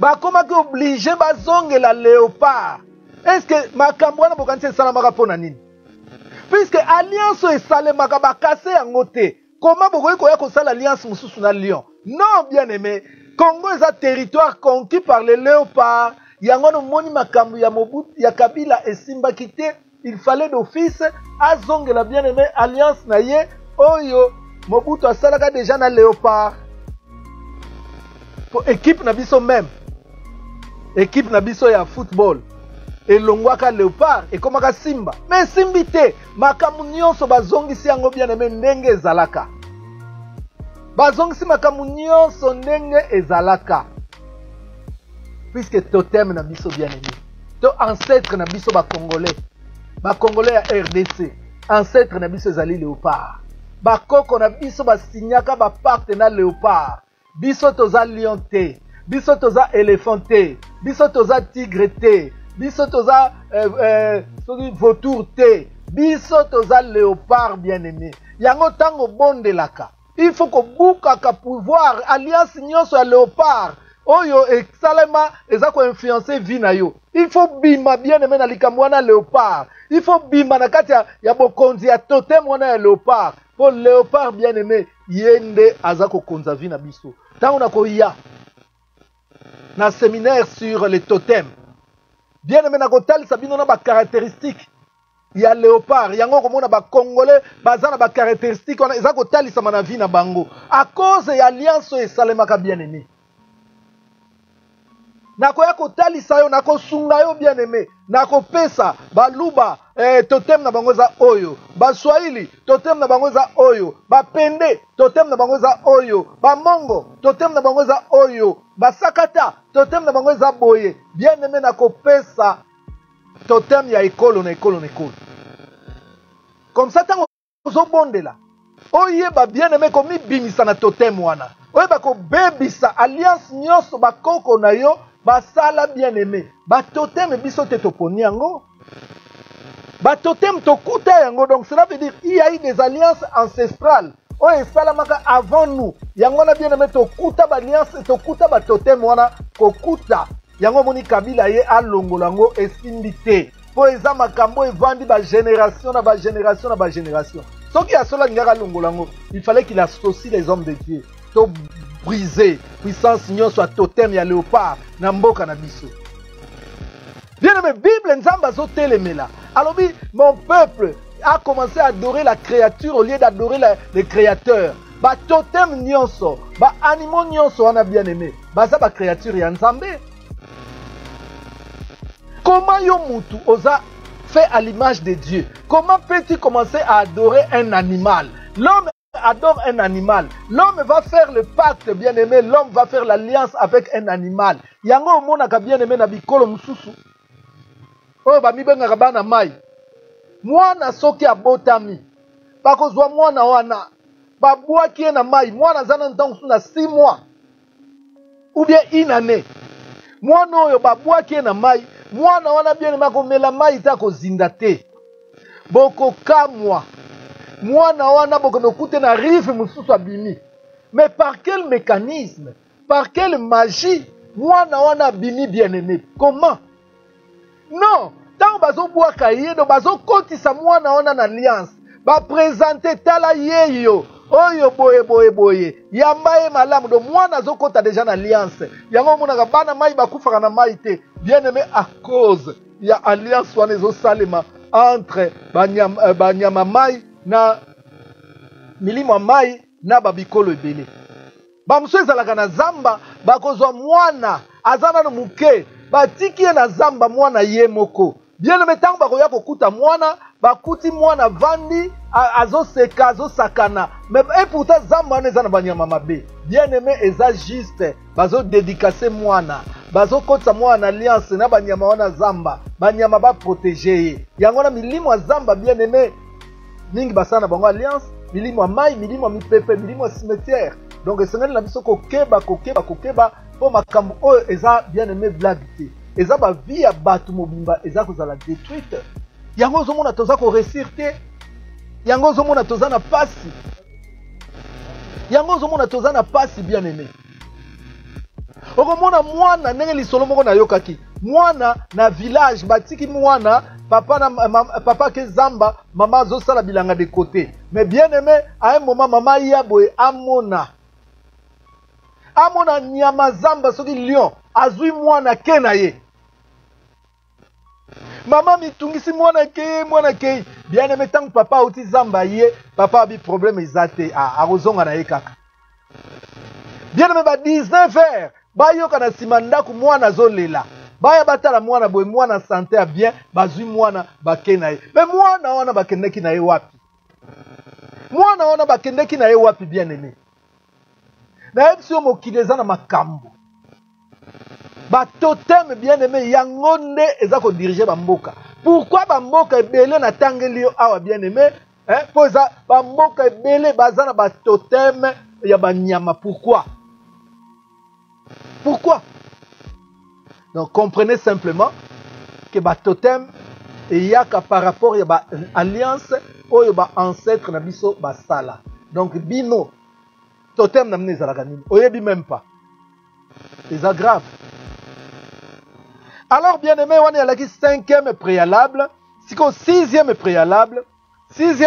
Bakomaki obligé bazongela léopard. Est-ce que makambo wana bokanisi esalamaka mpona nini? Puisque alliance esalemaka bakase yango te. Comment bokoki koya kosala alliance mosusu na lion? Non, bien aimé. Congo est un territoire conquis par les léopards. Yango no moni makambo ya Mobutu ya Kabila et Simba quitté. Il fallait d'office azongela bien aimé alliance na ye oyo Mobutu asalaka déjà na léopard. Pour équipe na biso même. Équipe na biso ya football. Elongwaka léopard et komaka Simba. Mais Simbi te makambo nyonso bazongisi yango bien aimé ndenge ezalaka. Bazongisi makambo nyonso ndenge ezalaka. Puisque totem na biso bien aimé. To ancêtre na biso ba Congolais. Ba Congolais ya RDC. Ancêtre na biso ezali léopard. Ba koko na biso ba signaka ba pacte na léopard. Biso toza lion te. Biso toza éléphant te. Biso toza tigre te. Biso toza vautour te. Biso toza léopard bien aimé. Yango tango bondelaka. Il faut que bukaka pouvoir alliance nyonso ya léopard. Oyo exalema ezako influencer vie na yo. Il faut bima bien aimé na likambo wana léopard. Il faut bima na kati ya bokonzi ya totem wana ya léopard. Pour léopard bien aimé yende azako konza vie na biso. Tango na koya na séminaire sur les totems. Bien aimé na kotalisa bino na ba caractéristiques. Il y a léopard, yango komona ba Congolais, bazana ba caractéristiques, on a kotalisa na vie na bango. À cause ya alliance esalemaka bien aimé. Nakoya kotalisa yo, nako sunga yo bien aimé, nako pesa, ba luba, totem na bango za oyo, ba Swahili, totem na bango za oyo, ba pende, totem na bango za oyo, ba mongo, totem na bango za oyo, ba sakata, totem na bango za boye, bien aimé nako pesa, totem ya ekolo na ekolo na ekolo. Comme ça, tango ozo bondela, oyeba bien aimé komi bimisa na totem wana, oyeba ko bebisa alliance nyonso ba koko na yo, ba sala bien aimé, ba totem biso te toponi yango, ba totem tokuta yango. Donc cela veut dire il y a eu des alliances ancestrales. Oye salamaka avant nous. Yango na bien aimé tokuta ba alliance, tokuta ba totem wana kokuta. Yango moni Kabila ye alongolango esimbi te. Po eza makambo evandi ba génération na ba génération na ba génération. Soki asola ngaka longolango, il fallait qu'il associe les hommes de Dieu. To briser puissance nyonso a totem ya léopard na mboka na biso. Bien aimé, Bible nzamba zo telemela. Alors oui, mon peuple a commencé à adorer la créature au lieu d'adorer le créateur. Ba totem nyonso, ba animaux nyonso wana bien aimé. Ba za ba créature ya nzambe. Comment yo mutu osa fait à l'image de Dieu? Comment peux-tu commencer à adorer un animal? L'homme adore un animal. L'homme va faire le pacte, bien aimé. L'homme va faire l'alliance avec un animal. Yango monaka bien aimé na bikolo mususu. Oh ba mi benga bana mai. Mwana soki abotami. Bakozwa mwana wana. Babwaki na mai. Mwana zana ntango na 6 mois. Ou bien une année. Mwana oyo babwaki na mai. Mwana wana bien aimé komela mai ta kozinda te. Boko kamwa. Mwana wana bokonokute na rive mususu abimi. Mais par quel mécanisme? Par quelle magie? Mwana wana abimi bien aimé. Comment? Non. Tant bazo bwaka yedo bazo kotisa mwana wana na alliance. Ba présenter tala yeyo. Oyo boye boye boye. Yamba e malamu do mwana zo kota déjà na alliance. Yango monaka bana mai bakufaka na mai te. Bien aimé à cause ya alliance wana zo salema entre banyama mai na milimo mai na babikolo ebele. Bamuso ezalaka na zamba bakozwa mwana azana no muke batiki na zamba mwana ye moko. Bien aimé tango bakoya kokuta mwana bakuti mwana vandi azoseka azosakana mais et pourtant zamba wana eza na banyama mabe bien aimé eza juste bazodédicace mwana bazokotisa mwana alliance na banyama wana zamba banyama baprotege ye yango wana milimo ya zamba bien aimé mingi basala na bango alliance milimo ya mai milimo ya mipepe milimo ya cimetière donc esengeli na biso kokeba mpo makambo oyo eza bien aimé blague te eza bavie ya bato mobimba eza kozala détruite yango ozomona toza koresir te yango ozomona toza na pasi yango ozomona toza na pasi bien aimé okomona mwana ndenge lisolo moko nayokaki mwana na village batiki mwana papa ke zamba mama azosala bilanga de côté mais bien aimé à un moment mama ya boye amona nyama zamba soki lion azwi mwana ke na ye mama mitungisi mwana ke bien aimé tango papa auti zamba ye papa abi problème eza te akozonga na ye kaka bien aimé ba 19 heures bayoka na nsima ndako mwana azolela baya batala mwana boye mwana santé ya bien bazwi mwana bake na ye me mwana wana bakendeki na ye wapi bien aimé nayebi si yo mokili eza na makambo batoteme bien aimé yango nde eza kodirige bamboka pourquoi bamboka ebele natangeli yo awa bien aimé mpo eza bamboka ebele baza na batoteme ya banyama pourquoi donc comprenez simplement que batotem eyaka par rapport ya ba alliance oyo ba ancêtre na biso basala donc bino totem na mine ezalaka nini oyebi même pas eza grave alors bien aimé wana yalaki 5e préalable siko 6e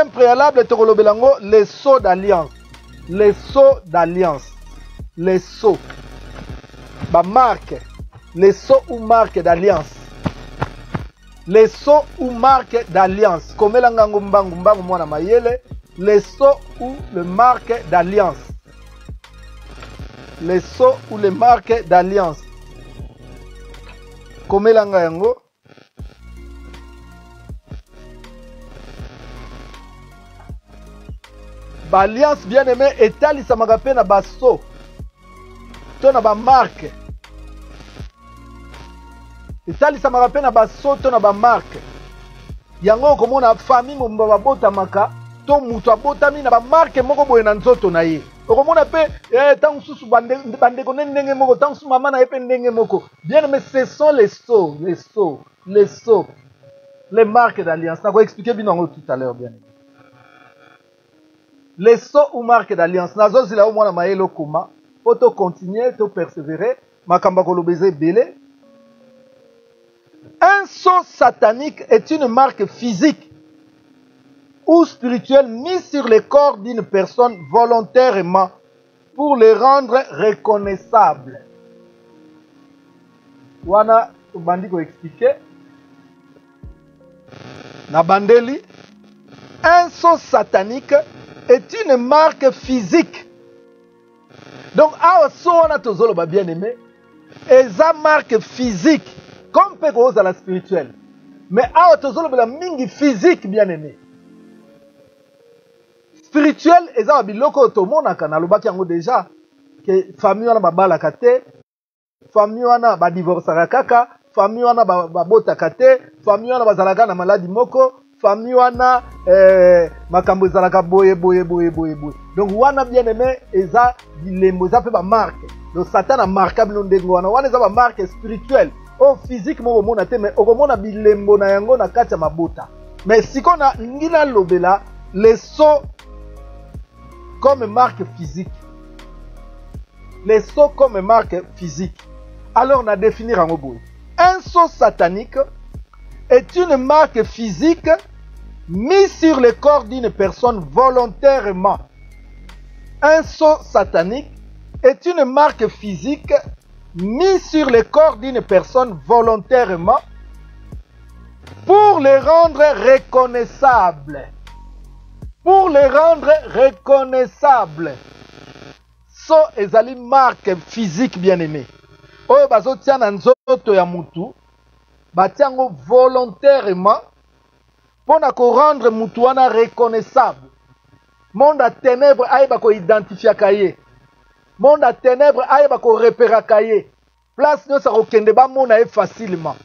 préalable tokolobela yango les sceaux d'alliance marque les sceaux ou marque d'alliance komela ngango mbangu mwana mayele les sceaux ou le marque d'alliance komela ngango ba alliance bien aimé etalisamaka mpe na baso to na bamarke etalisamaka mpe na baso to na bamarke yango okomona famille mobimba babotamaka to moto abotami na bamarke moko boye na nzoto na ye okomona mpe ntango mosusu bandeko nde ndenge moko ntango mosusu mama na ye mpe ndenge moko bien aimé ce sont les sceaux les marques d'alliance nakoexplike bino yango tout à l'heure bien aimé les sceaux ou marques d'alliance nazozila o mwana mayele okoma po to continuer to persévérer makambo akoloba eza ebele. Un sceau satanique est une marque physique ou spirituelle mise sur le corps d'une personne volontairement pour les rendre reconnaissables. Wana tobandi ko expliquer na bandeli. Un sceau satanique est une marque physique. Donc, awa so wana tozoloba bien aimé, eza marque physique, comme peut cause à la spirituelle. Mais awa tozoloba la mingi physique bien aimé. Spirituel eza biloko tomonaka na lobaki yango déjà que famille wana babalaka te, famille wana ba divorcaka kaka, famille wana babotaka te, famille wana bazalaka na maladie moko, famille wana makambo ezalaka boye. Donc wana bien aimé eza bilembo eza pe ba marque. Donc Satan a marqué bino ndenge wana eza ba marque spirituelle. O physique mo mona te mais okomona bilembo na yango na kati ya mabota. Mais sikona ngina lobela les sceaux comme marque physique. Les sceaux comme marque physique. Alors on a définir en bout. Un sceau satanique est une marque physique mise sur le corps d'une personne volontairement. Un sceau satanique est une marque physique mise sur le corps d'une personne volontairement pour les rendre reconnaissables. Pour les rendre reconnaissables. So ezali marque physique bien aimé. Oyo bazotia na nzoto ya mutu, batiango volontairement pour rendre mutuana reconnaissable. Monde à ténèbres aïba ko identifier kaye. Monde à ténèbres aïba ko repérer kaye. Place nous ça okende ba mona facilement.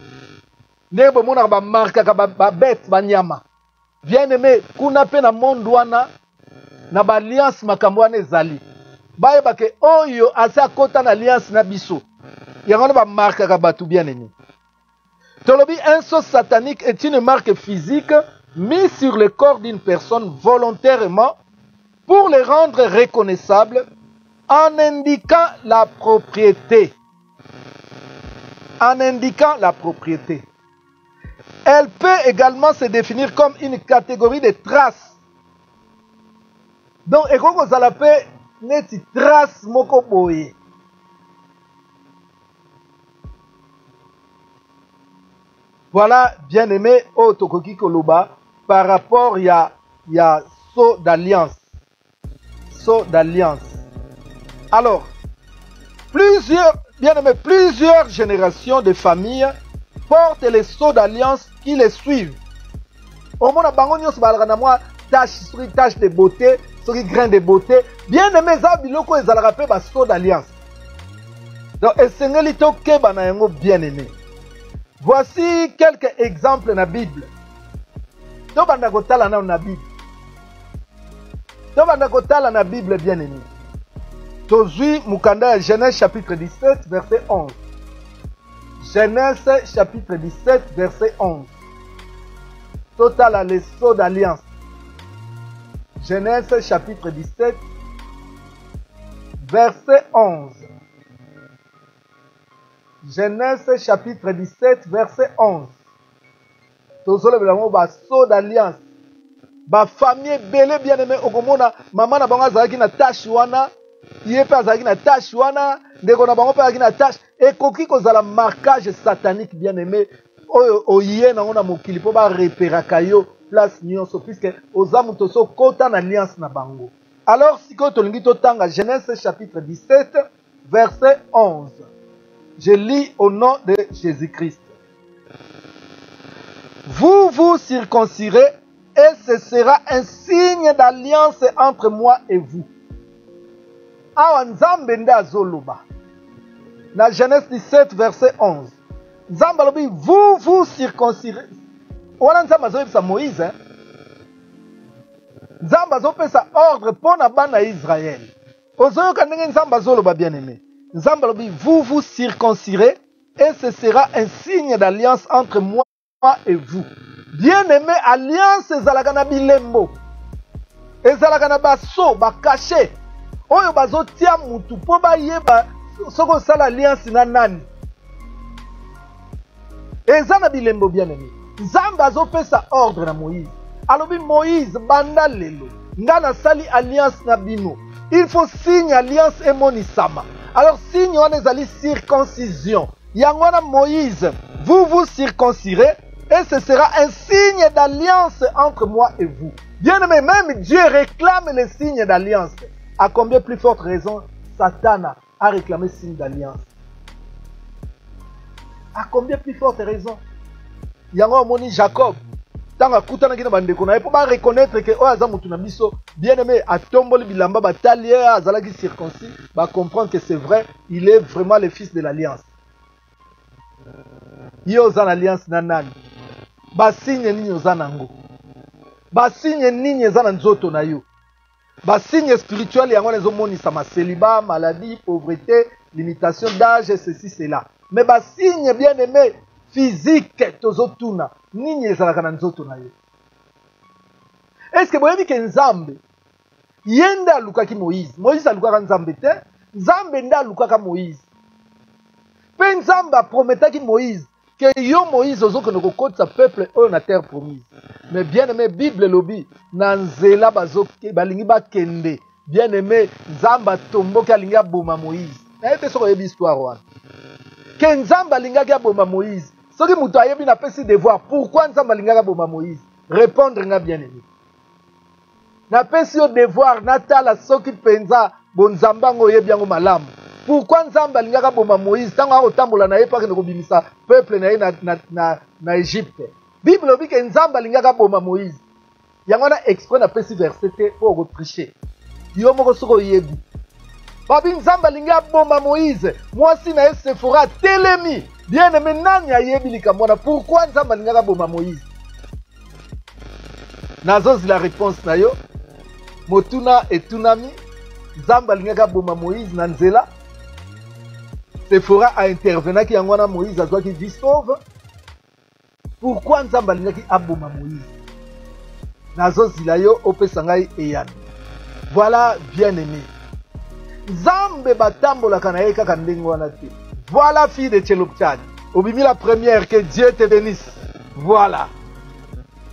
Nebo mona ba marka ka ba bête ba nyama. Bien aimé, kuna pe na monde wana na ba alliance makambo wana ezali. Baïba ke oyo asa kota na alliance na biso. Yango ba marka ka batu bien aimé. Tolobi, un sceau satanique est une marque physique mise sur le corps d'une personne volontairement pour les rendre reconnaissables en indiquant la propriété. En indiquant la propriété. Elle peut également se définir comme une catégorie de traces. Donc, ekoko zalape neti trace moko boye. Voilà, bien aimé, Otokoki Koloba, par rapport il y a sceau d'alliance. Sceau d'alliance. Alors, plusieurs générations de familles portent les sceaux d'alliance qui les suivent. Au moins, tache de beauté, grain de beauté. Bien aimé, Zabiloko et Zalarape, sceau d'alliance. Donc, Essengelito Keba na yango bien aimé. Voici quelques exemples dans la Bible. Tobandakotala na Bible. Tobandakotala na Bible bien aimé. Tozui Mukanda Genèse chapitre 17 verset 11. Genèse chapitre 17 verset 11. Total les sceaux d'alliance. Genèse chapitre 17 verset 11. Genèse chapitre 17 verset 11. Tozole belamo ba sceau d'alliance. Ba famille belé bien aimé okomona maman na bango azalaki na tâche wana, yepe azalaki na tâche wana, ndeko na bango pe azalaki na tâche ekoki kozala marquage satanique bien aimé oyo oye na ona mokili po ba repéraka yo place nyonso puisque ozamu toso kota na alliance na bango. Alors siko tolingi totanga Genèse chapitre 17 verset 11. Je lis au nom de Jésus-Christ. Vous vous circoncirez et ce sera un signe d'alliance entre moi et vous. Awa Nzambe nde azoloba. Na Genèse 17 verset 11. Nzambe alobi vous vous circoncirez. Wana Nzambe azopesa Moïse. Nzambe azopesa ordre pona bana Israël. Ozoyoka ndenge Nzambe azoloba bien aimé. Nzambalobi, vous vous circoncirez et ce sera un signe d'alliance entre moi et vous. Bien-aimé, alliance ezalaka bilembo. Ezalaka na baso, ba caché. Oyo bazotia mutu po ba yeba soko sala alliance na nani. Ezana bilembo bien-aimé. Nzamba azopesa ordre na Moïse. Alobi Moïse banda lelo. Ngana sali alliance na bino. Il faut signe alliance emonisama. Alors, signe on ezali circoncision. Yangwana Moïse, vous vous circoncirez et ce sera un signe d'alliance entre moi et vous. Bien aimé, même Dieu réclame les signes d'alliance. À combien plus forte raison Satan a réclamé signe d'alliance? À combien plus forte raison? Yango moni Jacob. Tanga kutana kina bandeko na pour reconnaître que oyaza mutu na biso bien aimé atomboli bilamba batali azalaki circoncis ba comprendre que c'est vrai, il est vraiment le fils de l'alliance. Yo za l'alliance na nani? Ba signe nini oza nango? Ba signe nini eza na nzoto na yo? Ba signe spirituel yango lezo monisa ma célibat, maladie, pauvreté, limitation d'âge, ceci cela. Mais ba signe bien aimé physique tozotuna nini ezalaka na nzoto na yo? Est-ce que boyebi ke Nzambe yenda alukaki Moïse? Moïse alukaka Nzambe te, Nzambe nda alukaka Moïse. Pe Nzambe aprometaki Moïse que yo Moïse ozokende kokotisa peuple oyo na terre promise. Mais bien aimé Bible lobi na nzela balingi bakende. Bien aimé Nzambe atomboki alingi aboma Moïse. Nayebi soko yebi histoire wana. Que Nzambe alingaki aboma Moïse. Soki mutu ayebi na pesi devoir, pourquoi Nzambe alingaki aboma Moïse? Répondre nga bien aimé. Na pesi yo devoir natala soki penza bon Nzambe ngo yebi yango malamu. Pourquoi Nzambe alingaki aboma Moïse tango akotambola na ye pa kende kobimisa peuple na ye na Égypte? Bible lobi ke nzambe alingaka boma Moïse. Yango na exprès na pesi verset te pour retricher. Yo moko soko yebi. Babi nzambe alinga boma Moïse. Mwasi na Sephora telemi. Bien aimé nani ayebi likamwana. Pourquoi nzambe alingaka boma Moïse? Nazozi la réponse na yo. Motuna etunami. Nzambe alingaka boma Moïse na nzela. Sephora a intervenaki yango na Moïse azwaki vie sauve. Pourquoi nzambe alingaki aboma Moïse? Nazozila yo opesa ngai eyani. Voilà bien aimé. Nzambe batambolaka na ye kaka ndenge wana te. Voilà fille de Tchelopchad. Obimi la première, que Dieu te bénisse. Voilà.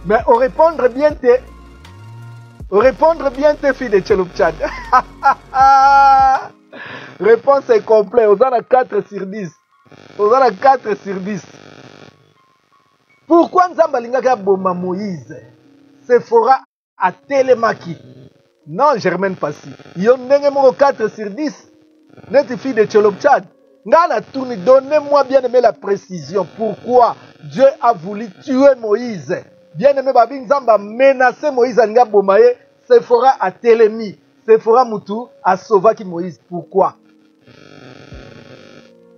Mais au répondre bien tes filles de Tchelopchad. Réponse est complète. Aux a 4 sur 10. Aux a 4 sur 10. Pourquoi nzambe alingaka boma Moïse? Sephora a télémaki. Non, Germaine Passi. Yo ndenge moko 4 sur 10. Neti fille de Tchelopchad. Ngana tourne, donnez-moi bien aimé la précision. Pourquoi Dieu a voulu tuer Moïse? Bien aimé babi nzambe a menacé Moïse alinga bomaye. Sephora a télémi. Sephora Moutou a sauvaki Moïse. Pourquoi?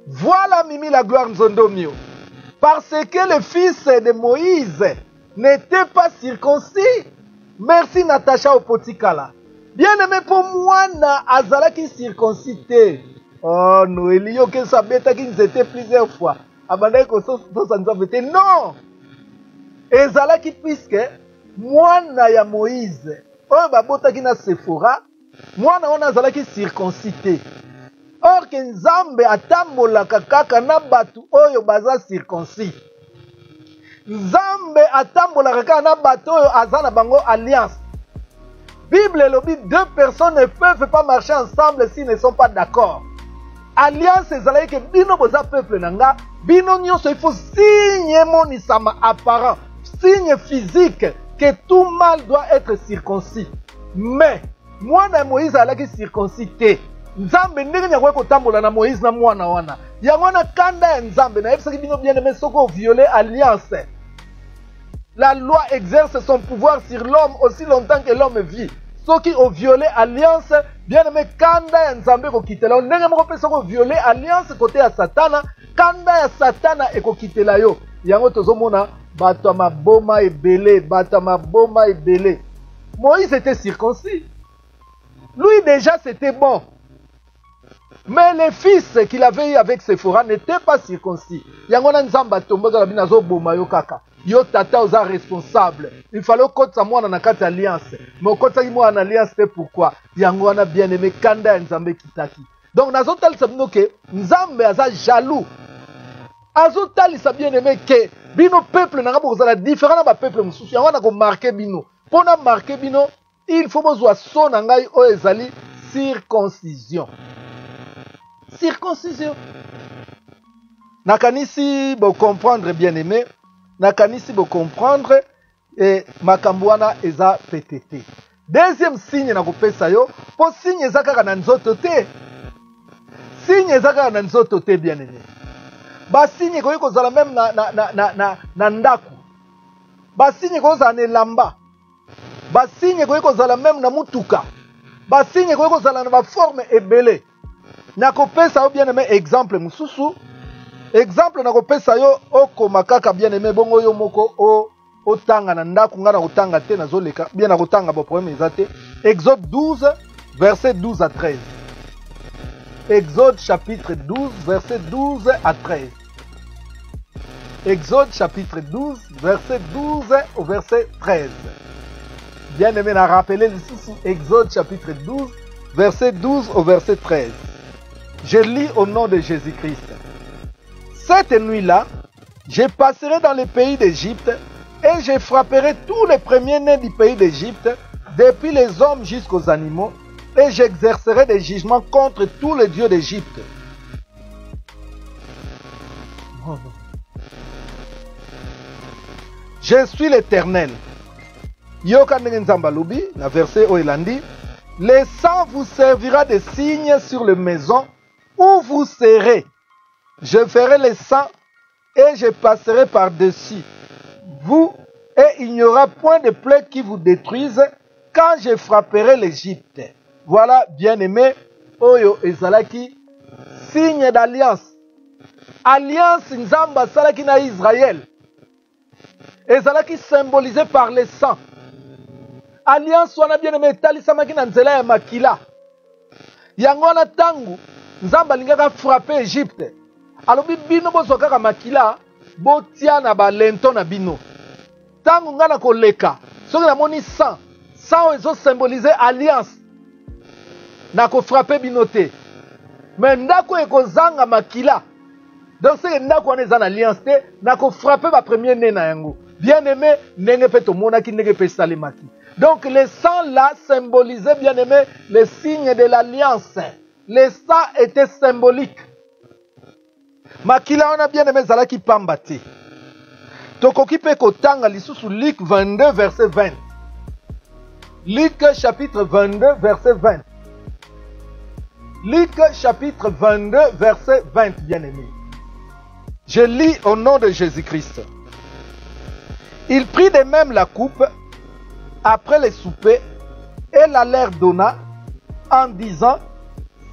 Voilà Mimi la gloire Nzondomio. Parce que le fils de Moïse n'était pas circoncis. Merci Natacha Opotikala. Bien aimé pour moi, na azalaki circoncité. Oh, Noélie, yo que ça bêta qui nous était plusieurs fois. Abandai ko so ça nous avait été. Non! Ezalaki puisque moi na ya Moïse. Oh, babota qui na Sephora. Moi na on azalaki circoncité. Or que Nzambe atambolaka kaka na batu oyo baza circoncis. Nzambe atambolaka kaka na batu oyo azana bango alliance. Bible lobi 2 personnes ne peuvent pas marcher ensemble s'ils ne sont pas d'accord. Alliance ezalaki ke bino boza peuple nanga, bino nyonso il faut signe monisama apparent, signe physique que tout mâle doit être circoncis. Mais mwana Moïse alaki circoncis te. Nzambe ndenge nyako kotambola na Moïse na mwana wana. Yango na kanda ya Nzambe na yebisaki bino bien aimé soko violer alliance. La loi exerce son pouvoir sur l'homme aussi longtemps que l'homme vit. Ceux qui ont violé alliance, bien aimé kanda ya Nzambe ko kitela. Ndenge moko pe soko violer alliance côté ya Satana, kanda ya Satana eko kitela yo. Yango tozomona bato maboma ebele, bato maboma ebele. Moïse était circoncis. Lui déjà c'était bon. Mais les fils qu'il avait eu avec Sephora n'étaient pas circoncis. Yangona nzamba tomboka bina zo boma yo kaka. Yo tata oza responsable. Il fallait que ça moi na kati alliance. Mais quand ça moi en alliance c'est pourquoi yangona bien aimé kanda nzambe kitaki. Donc nazo tal sabino ke nzambe aza jaloux. Azo tal sa bien aimé ke bino peuple na ngabo kozala différent na ba peuple mususu. Yangona ko marquer bino. Pona marquer bino, il faut bozwa son ngai o ezali circoncision. Circoncision. Nakanisi bo comprendre bien aimé. Nakanisi bo comprendre et makambwana eza PTT. Deuxième signe na kopesa yo, po signe eza kaka na nzoto te. Signe eza kaka na nzoto te bien aimé. Ba signe ko kozala même na ndaku. Ba signe ko kozala na elamba. Ba signe ko kozala même na mutuka. Ba signe ko kozala na ba forme ebele. Nakopesa yo bien aimé exemple mususu. Exemple nakopesa yo okoma kaka bien aimé bongo yo moko o tanga na ndaku ngana kotanga te nazoleka bien nakotanga ba problème ezate. Exode 12 verset 12 à 13. Exode chapitre 12 verset 12 à 13. Exode chapitre 12 verset 12 au verset 13. Bien aimé n'a rappelé ici Exode chapitre 12 verset 12 au verset 13. Je lis au nom de Jésus-Christ. Cette nuit-là, je passerai dans le pays d'Égypte et je frapperai tous les premiers-nés du pays d'Égypte, depuis les hommes jusqu'aux animaux, et j'exercerai des jugements contre tous les dieux d'Égypte. Je suis l'Éternel. Yoka Nzambalubi, la verset Oelandi. Le sang vous servira de signe sur les maisons où vous serez. Je ferai le sang et je passerai par-dessus. vous, et il n'y aura point de plaie qui vous détruise quand je frapperai l'Égypte. Voilà, bien-aimé, Oyo ezalaki, signe d'alliance. Alliance Nzamba salaki na Israël. Ezalaki symbolisé par le sang. Alliance wana bien-aimé talisamaki na nzela ya makila. Yango wana tangu Nzamba lingaka frapper Égypte. Alobi bino bozokaka makila botia na balento na bino. Tangu ngana koleka, soki namoni sang, sang ezo symboliser alliance. Na ko frapper bino te. Mais ndako ekozanga makila. Donc c'est ndako wana eza na alliance te, na ko frapper ba premier né na yango. Bien-aimé, ndenge pe to monaki ndenge pe salemaki. Donc le sang là symbolisait, bien-aimé, le signe de l'alliance. Le sang était symbolique. Makila wana bien-aimé zalaki pamba te. Tokoki pe kotanga lisusu Luc 22 verset 20. Luc chapitre 22 verset 20. Luc chapitre 22 verset 20, bien-aimé. Je lis au nom de Jésus-Christ. Il prit de même la coupe après le souper et la leur donna en disant: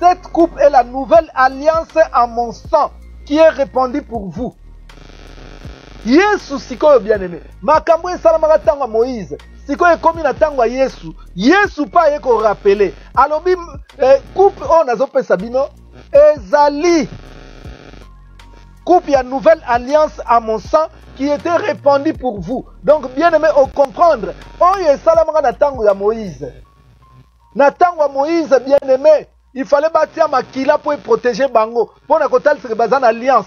cette coupe est la nouvelle alliance en mon sang qui est répandue pour vous. Yesu sikoyo bien-aimé. Makambo esalamaka tango ya Moïse. Sikoyo ekomi na tango ya Yesu. Yesu pa ye ko rappeler. Alobi coupe o nazopesa bino ezali coupe ya nouvelle alliance à mon sang qui était répandue pour vous. Donc bien-aimé, au comprendre, oyo esalamaka na tango ya Moïse. Na tango ya Moïse, bien-aimé, il fallait bâtir makila pour protéger bango. Pour na kotalisa bazan alliance.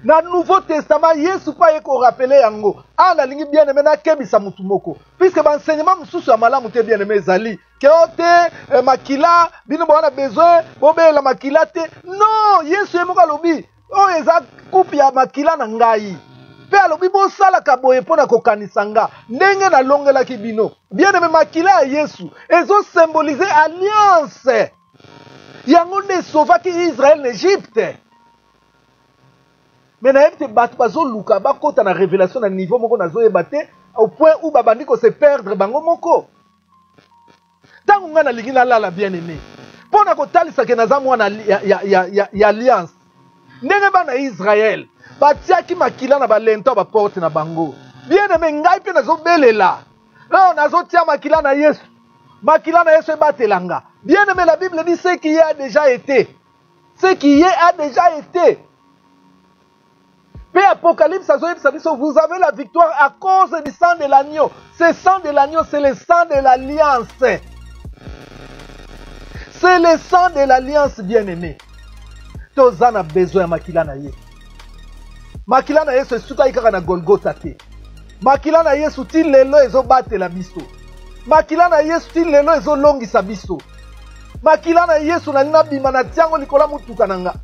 Na Nouveau Testament, Yesu pa yeko rappeler yango. Ah, la lingi bien-aimé na kebisa mutu moko. Puisque l'enseignement mususu ya malamu te bien-aimé ezali. Ke ote makila, bino bona besoin, bobe la makila te. Non, Yesu yemoko alobi. Oh, eza coupe ya makila na ngai. Pe alobi bo sala kaboye pona kokanisa nga. Ndenge na longelaki bino. Bien-aimé makila ya Yesu ezo symboliser alliance. Yango ne sauvaki Israël n'Égypte. Mais na yebite bato bazoluka bakota na révélation na niveau moko nazoyeba te au point où babandi ko se perdre bango moko. Tango nga nalingi nalala bien-aimé. Pona kotalisa ke naza mwana ya alliance. Ndenge bana Israël batiaki makila na balento ba porte na bango. Bien-aimé ngai pe nazobelela. Non, nazotia makila na Yesu. Makila na Yesu ebatelanga. Bien-aimé, la Bible dit ce qui y a déjà été. Ce qui y a déjà été. Mais Apocalypse, vous avez la victoire à cause du sang de l'agneau. Ce sang de l'agneau, c'est le sang de l'alliance. C'est le sang de l'alliance, bien-aimé. Tozana besoin de makila na ye. Makila na Yesu suka ikaka na Golgotha te. Makila na Yesu ti lelo ezo batela biso. Makila na Yesu ti lelo ezo longisa biso. Makila na Yesu na nina bima na tiango likola mutuka nanga.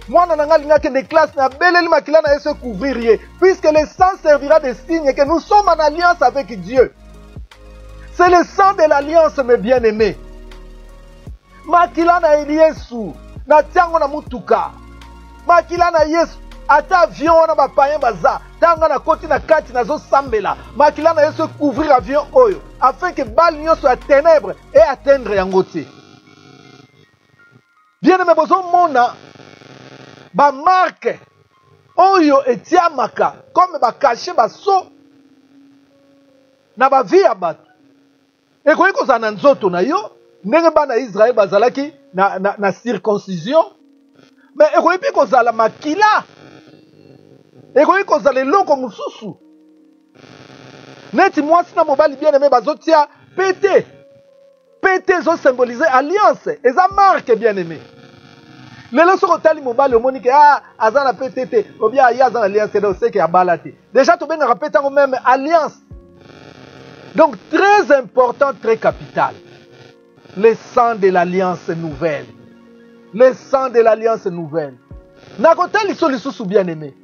Mwana nanga linga ke de classe na beleli makila na Yesu couvrir, puisque le sang servira de signe que nous sommes en alliance avec Dieu. C'est le sang de l'alliance, mes bien-aimés. Makila na Yesu na tiango na mutuka. Makila na Yesu ata avion wana ba payen baza tanga na koti na kati na zo sambela. Makila na Yesu couvrir avion oyo afin que bal nyonso ya ténèbres et atteindre yango te. Bien-aimé, bozo mona ba marque oyo etiamaka comme ba cacher ba so na ba vie ya bato. Ekoki kozala na nzoto na yo ndenge bana Israël bazalaki na circoncision, mais ekoki pe kozala makila, ekoki kozala eloko mosusu neti mwasi na mobali bien-aimé bazotia pete. Pete ezo symboliser alliance, eza marque bien-aimé. Lelo soko tali mobali omoni ke aza na pete te, obia aya aza na alliance te, oseke abala te. Déjà tobengaka pete yango même alliance. Donc très important, très capital. Le sang de l'alliance nouvelle. Le sang de l'alliance nouvelle. Nakotali so lisusu bien-aimé.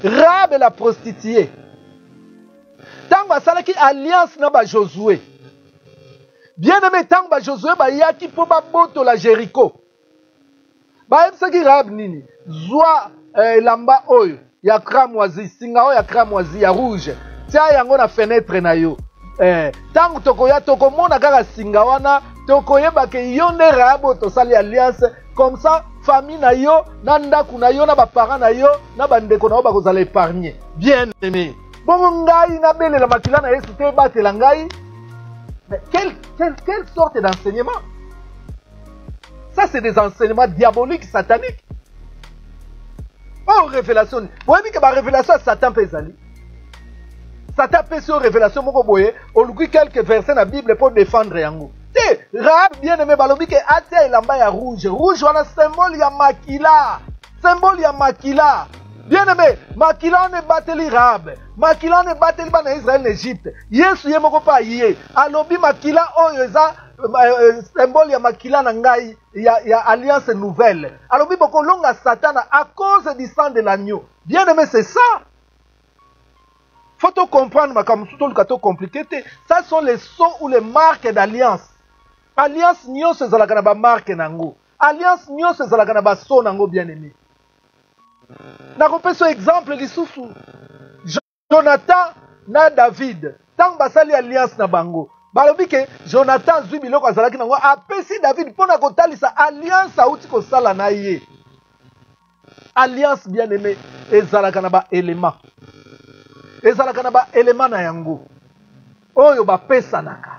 Rahab la prostituée. Tango asalaki alliance na ba Josué. Bien-aimé, tango ba Josué ba yaki po ba boto la Jéricho. Ba yebisaki Rahab nini? Zwa lamba oyo ya cramoisi, singa ya cramoisi ya rouge. Tia yango na fenêtre na yo. Tangu tokoya tokomona kaka singa wana, tokoyeba ke yo nde Rahab tosali alliance comme ça famille na yo, na ndaku na yo, na ba parents na yo, na bandeko na yo bakozala épargner. Bien aimé. Bon ngai na bele la makila na Yesu te batela ngai. Mais quelle sorte d'enseignement? Ça c'est des enseignements diaboliques, sataniques. Oh révélation. Vous voyez que ma révélation Satan peut aller. Satan peut sur révélation moko boye, on lui quelques versets dans la Bible pour défendre yango. Te Rahab bien aimé balobi ke atia elamba ya rouge. Rouge wana symbole ya makila. Symbole ya makila. Bien aimé, makila on bateli Rahab. Makila on bateli bana Israël en Égypte. Yesu ye moko pa yé. Alobi makila oyo eza symbole ya makila na ngai ya alliance nouvelle. Alobi boko longa Satan à cause du sang de l'agneau. Bien aimé, c'est ça. Faut tout comprendre, mais comme tout le cas compliqué, ça sont les sceaux ou les marques d'alliance. Alliance nyo se zalaka na marque nango. Alliance nyo se zalaka na sceau nango bien aimé. Na kopesa exemple lisusu. Jonathan na David. Tant basali alliance na bango. Balobi ke Jonathan zui biloko azalaki nango apesi David pona kotalisa alliance auti ko sala na ye. Alliance bien aimé ezalaka na ba élément. Ezalaka na ba élément na yango. Oyo ba pesanaka.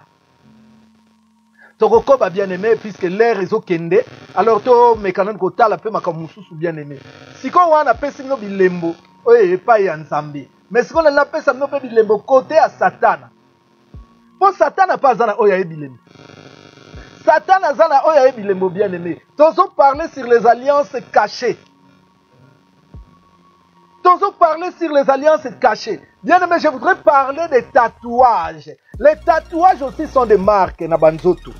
Toko ba bien aimé puisque l'air ezo kende. Alors to mekanan ko tala pe makamususu bien aimé. Siko wana pesi no bilembo. Oye epa ya Nzambe. Mais siko la pesa no pe bilembo côté à Satan. Pour Satan pas zana oya ebilembo. Satan zana oya ebilembo bien aimé. Tozo parler sur les alliances cachées. Tozo parler sur les alliances cachées. Bien aimé, je voudrais parler des tatouages. Les tatouages aussi sont des marques na banzoto.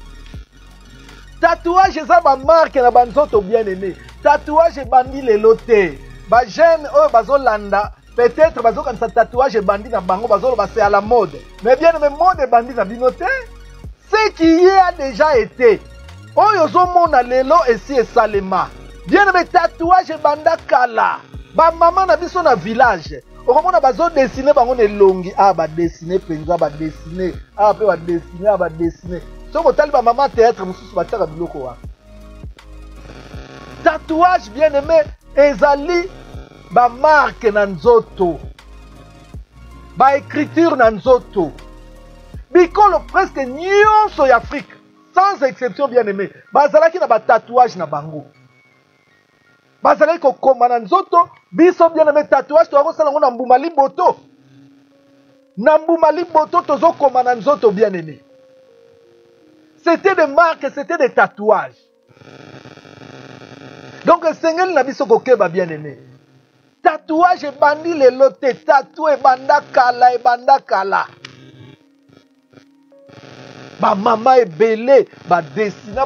Tatouage eza ba marque na banzoto bien aimé. Tatouage bandi le loté. Ba jeune oh bazolanda, peut-être bazo comme ça tatouage bandi na bango bazolo ba c'est à la mode. Mais bien aimé, mode bandi na binoté. Ce qui y a déjà été. Oh yozo mona lelo esi esalema. Bien aimé, tatouage banda kala. Ba maman na biso na village. Okomona bazo dessiner bango ne longi. Ah ba dessiner penza ba dessiner. Ah pe ba dessiner ah ba dessiner. Soko tali ba maman théâtre mususu bataka biloko wa. Tatouage bien aimé ezali ba marque na nzoto. Ba écriture na nzoto. Bikolo presque nyonso ya Afrique sans exception bien aimé. Bazalaki na ba tatouage na bango. Bazalaki ko koma na nzoto biso bien aimé tatouage to akosala ngo na mbuma liboto. Na mbuma liboto tozo koma na nzoto bien aimé. C'était des marques, c'était des tatouages. Donc, Seigneur n'a biso kokeba bien aimé. Tatouage et bandi le loté, tatoué banda kala et banda kala. Ba maman est belé, ba dessina.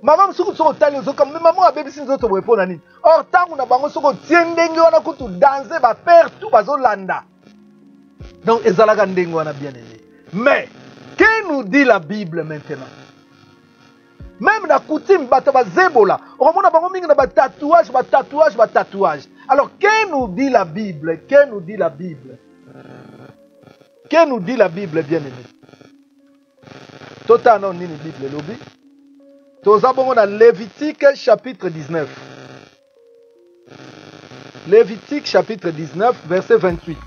Maman msuku soko tali ozo comme maman a bébé sin zoto boepo nani. Or tangu na bango soko tiendenge wana kutu danser ba père tout bazo landa. Donc ezalaka ndenge wana bien aimé. Mais que nous dit la Bible maintenant? Même la coutume, zebola. On a ba tatouage. Alors, que nous dit la Bible? Que nous dit la Bible? Que nous dit la Bible, bien aimé? Total non ni Bible lobby. Nous avons dans Lévitique chapitre 19. Lévitique chapitre 19, verset 28.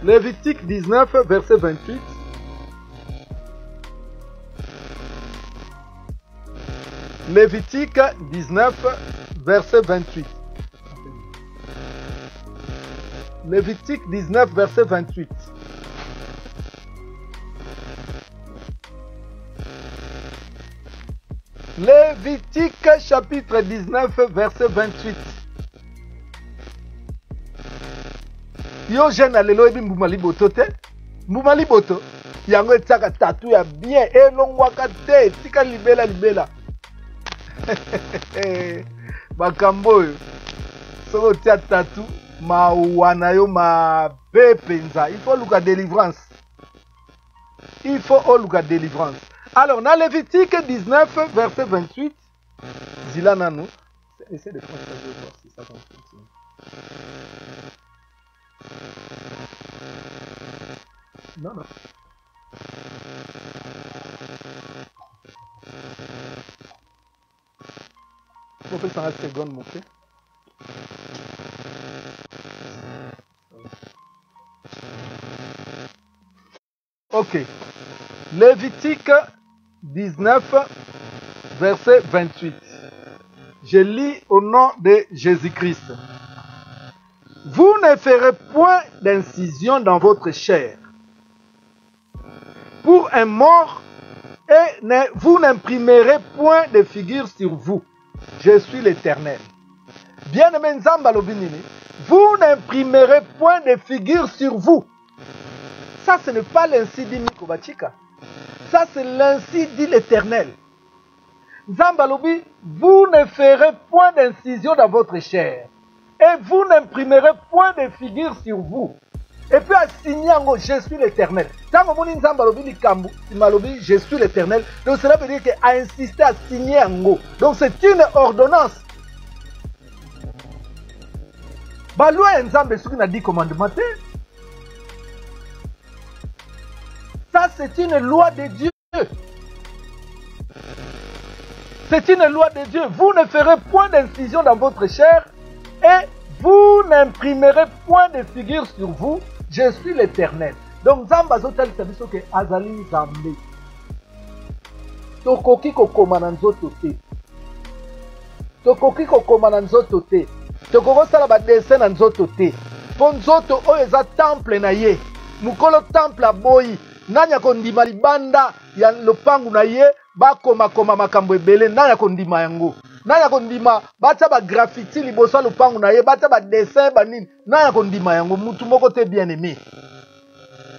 Lévitique 19, verset 28. Lévitique 19, verset 28. Lévitique 19, verset 28. Lévitique chapitre 19, verset 28. Yo jeune alelo ebi mbuma liboto te. Mbuma liboto. Yango etaka tatou ya bien. Elongwaka te. Tika libela. Bakambo yo. Soko tia tatou. Mawana yo ma bepenza. Il faut luka délivrance. Il faut luka délivrance. Alors, dans Lévitique 19, verset 28. Zila nanou. Essaie de prendre ça, je vais voir si ça va fonctionner. Non, non. On peut faire une seconde montée. Ok. Lévitique 19, verset 28. Je lis au nom de Jésus-Christ. Vous ne ferez point d'incision dans votre chair pour un mort et vous n'imprimerez point de figure sur vous. Je suis l'Éternel. Bien-aimé Nzamba Lobinini, vous n'imprimerez point de figure sur vous. Ça, ce n'est pas l'ainsi dit Mikobachika. Ça, c'est l'ainsi dit l'Éternel. Nzamba Lobi, vous ne ferez point d'incision dans votre chair. Et vous n'imprimerez point de figure sur vous. Et puis à signer en gros, je suis l'Éternel. Tant que mon Nzamba Lobi dit Kambu, Malobi, je suis l'Éternel. Donc cela veut dire qu'il a insisté à signer en gros. Donc c'est une ordonnance. Bah loi Nzamba ce qu'il a dit commandement. Ça c'est une loi de Dieu. C'est une loi de Dieu. Vous ne ferez point d'incision dans votre chair et vous n'imprimerez point de figure sur vous. Je suis l'Éternel. Donc, Zamba Zotal Tabiso ke Azali Zambe. Tokoki kokoma na nzoto te. Tokoki kokoma na nzoto te. Tokoko sala ba dessin na nzoto te. Po nzoto oyo eza temple na ye. Mukolo temple aboyi. Nanya kondima libanda ya lopangu na ye. Bakoma makambo ebele. Nanya kondima yango. Nanya kondima bata ba graffiti liboso lopangu na ye. Bata ba dessin banini. Nanya kondima yango. Mutu moko te bien aimé.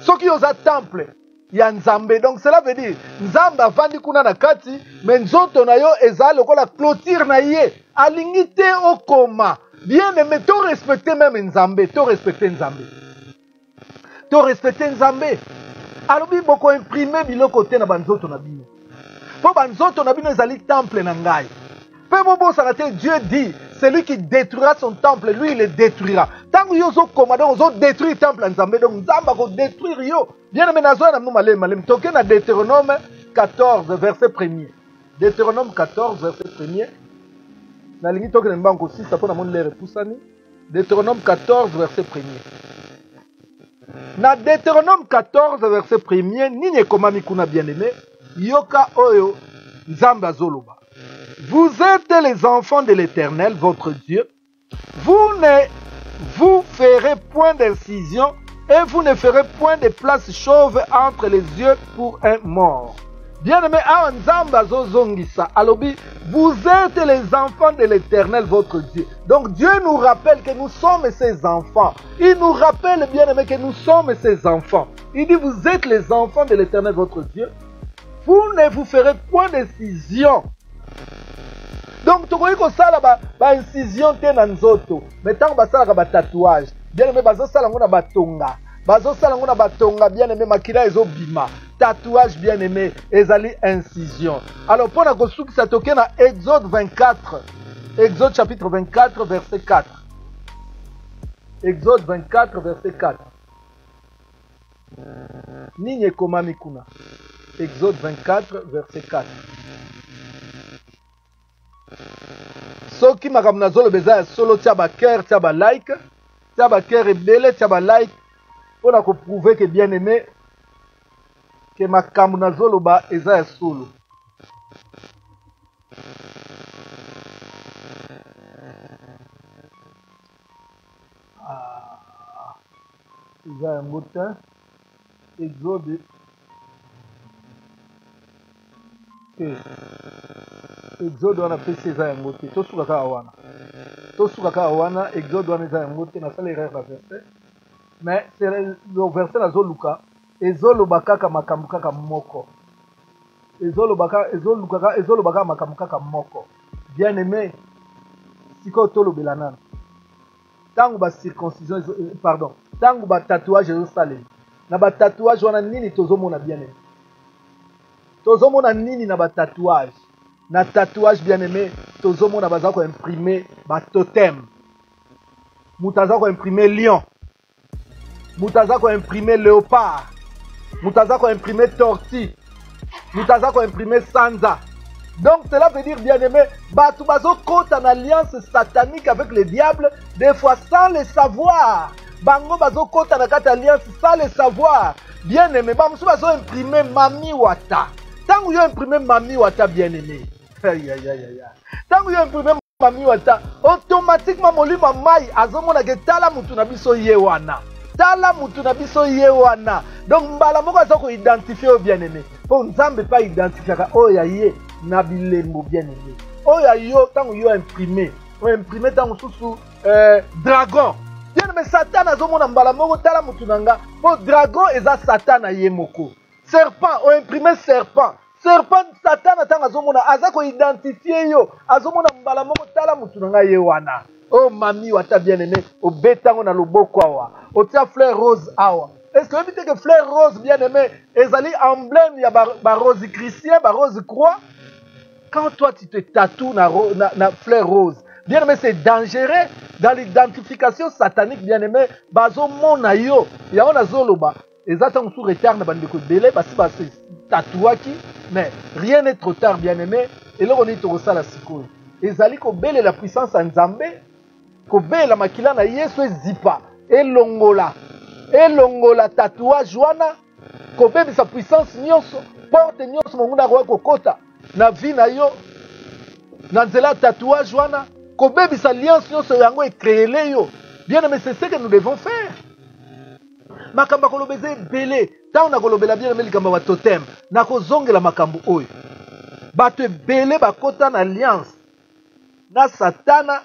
Soki yoza temple ya Nzambe. Donc cela veut dire Nzambe avandi kuna na kati. Mais nzoto na yo eza lokola clôture na ye. Alingi te okoma. Bien aimé. To respecter même Nzambe. To respecter Nzambe. To respecter Nzambe. Alobi boko imprimer biloko te na banzoto na bino. Po banzoto na bino ezali temple na ngai. Pe bobo sarate Dieu dit, celui qui détruira son temple, lui il le détruira. Tant que yozo commandant, ozo détruire le temple Nzambe, donc Nzamba ko détruire yo. Bien aimé nazo na malem malem. Toke na Deutéronome 14 verset 1er. Deutéronome 14 verset 1er. Na lingi toke na mbango 6 apona mon lere pusani. Deutéronome 14 verset 1er. Na Deutéronome 14 verset 1er, nini ekomami kuna bien aimé, yoka oyo Nzamba zoloba. Vous êtes les enfants de l'Éternel, votre Dieu. Vous ne vous ferez point d'incision et vous ne ferez point de place chauve entre les yeux pour un mort. Bien-aimé, Nzamba zozongisa alobi, vous êtes les enfants de l'Éternel, votre Dieu. Donc Dieu nous rappelle que nous sommes ses enfants. Il nous rappelle, bien-aimé, que nous sommes ses enfants. Il dit, vous êtes les enfants de l'Éternel, votre Dieu. Vous ne vous ferez point d'incision. Donc, tu vois que ça là incision te na nzoto. Mais tant que ça là tatouage. Bien aimé bazo ça là ngona batonga. Bazo ça là ngona batonga bien aimé makila ezo bima. Tatouage bien aimé ezali incision. Alors pour la kosuki ça toke na Exode 24. Exode chapitre 24 verset 4. Exode 24 verset 4. Ninye komami kuna. Exode 24 verset 4. Soki makambo nazolo beza ya solo tia ba cœur, tia ba like, tia ba cœur ebele, tia ba like pona ko prouver que bien aimé que makambo nazolo ba eza ya solo. Eza ya ngota Exode. Exode wana pesi eza yango te. Tosuka kaka wana. Tosuka kaka wana. Exode wana eza yango te. Nasala erreur na verset. Mais c'est le verset na zoluka. Ezoloba kaka makambo kaka moko. Ezoloba kaka makambo kaka moko. Bien aimé. Siko tolobela nana. Tango ba circoncision pardon. Tango ba tatouage ezosale. Na ba tatouage wana nini tozomona bien aimé. Tozomona nini na ba tatouage. na tatouage bien aimé tozomona baza ko imprimer ba totem mutu aza ko imprimer lion mutu aza ko imprimer léopard mutu aza ko imprimer tortue mutu aza ko imprimer sanza. Donc cela veut dire bien aimé batu bazokota en alliance satanique avec le diable des fois sans le savoir. Bango bazokota na kati alliance sans le savoir. Bien aimé bamusu bazo imprimer mami wata. Tango yo imprimer mami wata bien aimé. Tango yo imprimer mami wata automatiquement molimo mai azomona ke tala mutu na biso ye wana. Tala mutu na biso ye wana. Donc mbala moko azoko identifier au bien aimé. Po nzambe pas identifier ka oya ye na bilembo bien aimé. Oya yo tango yo imprimer. O imprimer tango susu dragon. Bien aimé Satan azomona mbala moko tala mutu nanga. Po dragon eza Satan ye moko. Serpent o imprimer serpent. Serpent Satan atanga azomona azako identifier yo. Azomona mbala moko tala mutu nanga ye wana. Oh mami wata bien aimé, au bétango na loboko awa. O tia fleur rose awa. Est-ce que vous dites que fleur rose bien aimé, ezali emblème ya ba rose chrétien, ba rose croix? Quand toi tu te tatoues na fleur rose, bien aimé c'est dangereux dans l'identification satanique bien aimé, bazo mona yo, ya ona zoloba. Ezata sous retard na bandeko belé basi ba se tatouaki, mais rien n'est trop tard bien aimé, et là on est au sala sikoyo. Ezali ko bele la puissance en Nzambe. Kobe la makila na Yesu ezipa elongola tatouage wana kobe sa puissance nyonso porte nyonso monguna kwa kokota na vie na yo na nzela tatouage wana kobe sa alliance nyonso yango ekreele yo. Bien aimé, c'est ce que nous devons faire. Makamba kolobeze belé tant na kolobela bien aimé likamba wa totem na kozongela makambo oyo bato belé bakota na alliance na satana.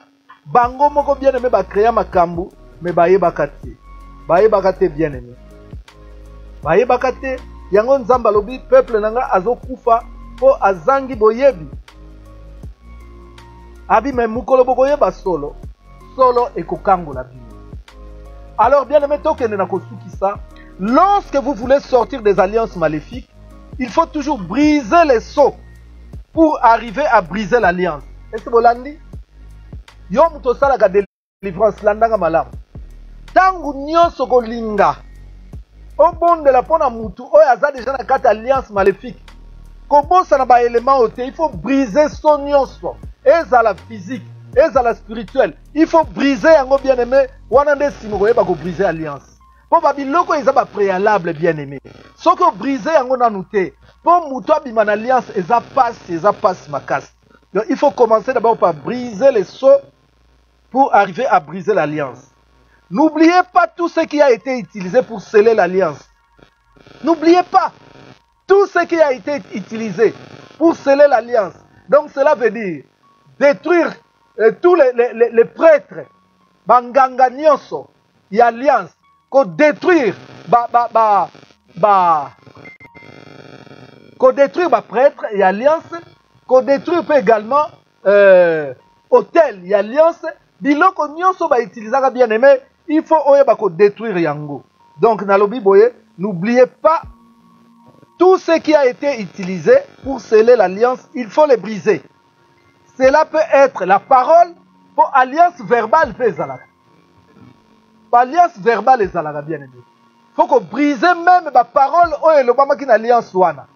Bango moko bien aimé ba créer makambu mais bayebaka te bien aimé bayebaka te yango nzamba lobi peuple nanga azokufa po azangi boyebi abi me mukolo bokoyeba solo ekokangola bino. Alors bien aimé tokende na kosukisa, lorsque vous voulez sortir des alliances maléfiques, il faut toujours briser les sceaux pour arriver à briser l'alliance. Est-ce que bolandi yo muto salaka délivrance landanga malamu tangu nyonso kolinga obondela pona mutu oyo aza déjà na kati alliance maléfique kobosana ba élément ote. Il faut briser son nyonso ezala physique ezala spirituel. Il faut briser yango bien aimé wana nde simo koyeba ko briser alliance po babiloko eza ba préalable bien aimé soki briser yango nanu te po mutu abima na alliance eza passe makasi. Donc il faut commencer d'abord par briser les sceaux pour arriver à briser l'alliance. N'oubliez pas tout ce qui a été utilisé pour sceller l'alliance. N'oubliez pas tout ce qui a été utilisé pour sceller l'alliance. Donc cela veut dire détruire tous les prêtres, banganga nyonso, y alliance, qu'on détruire qu'on détruire prêtre et alliance, qu'on détruire également hôtel et alliance. Biloko nyonso ba utilisaka bien aimé, il faut oyeba ko détruire yango. Donc nalobi boye, n'oubliez pas tout ce qui a été utilisé pour sceller l'alliance, il faut les briser. Cela peut être la parole, pour alliance verbale peut ezalaka. Alliance verbale ezalaka bien aimé. Faut qu'on brise même ba parole oyo elobama ki na alliance wana.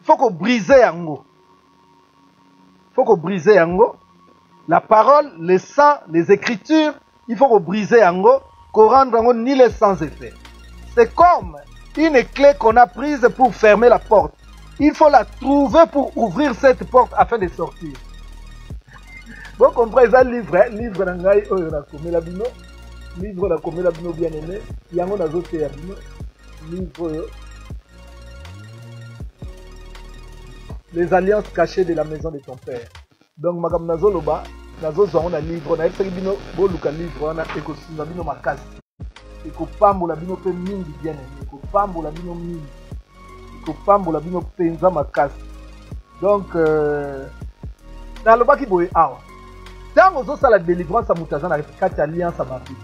Faut qu'on brise yango. Faut qu'on brise yango. La parole, le sang, les écritures, il faut qu'on brise yango, qu'on rende yango ni les sans effet. C'est comme une clé qu'on a prise pour fermer la porte. Il faut la trouver pour ouvrir cette porte afin de sortir. Vous comprenez ça, livre nangai oyo na komela bino, livre na komela bino bien aimé, yango nazo te ya bino, livre les alliances cachées de la maison de ton père. Donc magam nazoloba nazozwa na livre na epesaki bino boluka livre wana ekosinga bino makasi ekopambola bino mpe mingi bien aimé ekopambola bino mingi ekopambola bino mpenza makasi. Donc nalobaki boye awa ntango ozosala délivrance ya moto aza na kati alliance ya mabe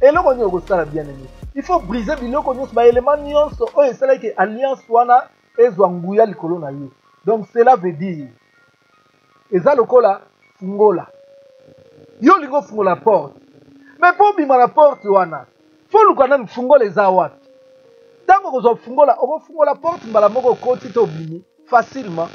eloko nini okosala bien aimé, il faut briser biloko nyonso baélément nyonso oyo esalaki alliance wana ezwa nguya likolo na yo. Donc cela veut dire eza lokola fungola yo lingo fungola porte mais po bima la porte wana fo luka nani fungola eza wapi ntango kozwa fungola okofungola porte mbala moko okoti te obimi facilement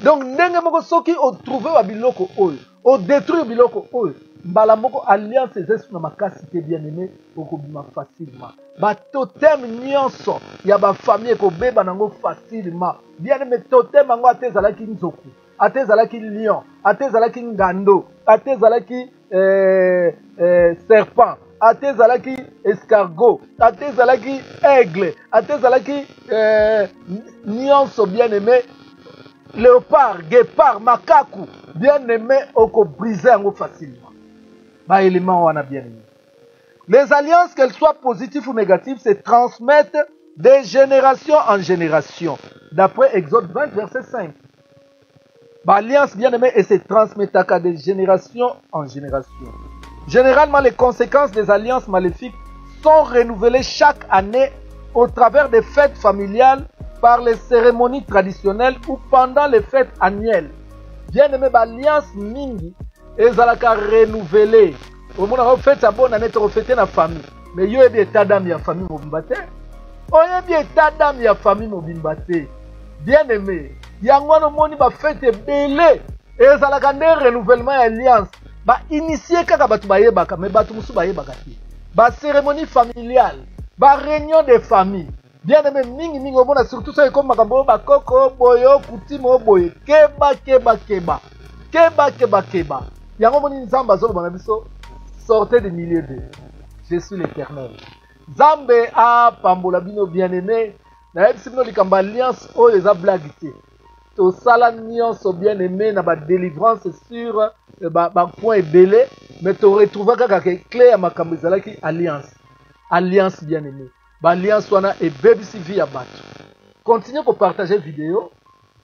donc ndenge moko soki otrouve babiloko oyo odétruire biloko oyo mbala moko alliance ezesu na makasi te bien aimé okobima facilement batoteme nyonso ya bafamille ekobeba nango facilement bien aimé toteme yango ate ezalaki nzoku ate ezalaki lion ate ezalaki ngando ate ezalaki serpent ate ezalaki escargot ate ezalaki aigle ate ezalaki nyonso bien aimé léopard guépard makaku bien aimé okobrise yango facilement élément wana bien aimé. Les alliances, qu'elles soient positives ou négatives, se transmettent de génération en génération. D'après Exode 20, verset 5. Alliance bien aimée et se transmettent de génération en génération. Généralement, les conséquences des alliances maléfiques sont renouvelées chaque année au travers des fêtes familiales, par les cérémonies traditionnelles ou pendant les fêtes annuelles. Bien aimé, alliance mingi ezalaka renouvelée. Au moment où fête à bonne année, tu fêter la famille. Mais yo ebi état d'âme ya famille mobimbate. Oyebi état d'âme ya famille mobimbate. Bien aimé, yango no moni ba fête belé. Ezalaka nde renouvellement ya alliance. Ba initier kaka batu bayebaka, mais batu musu bayebaka te. Ba cérémonie familiale, ba réunion de famille. Bien aimé, mingi mingi omona surtout ça comme makambo ba koko boyo kutimo boye keba keba keba. Keba keba keba. Yango moni nzamba zo bana biso sortez des milieux d'eux. Je suis l'Éternel. Zambe a pambola bino bien aimé. Na yebisi bino likamba alliance oyo eza blague te. To sala nyonso bien aimé na ba délivrance sur ba point ebele, mais to retrouver kaka clé ya makambo ezalaki alliance. Alliance bien aimé. Ba alliance wana ebebisi vie ya bato. Continuez ko partager vidéo.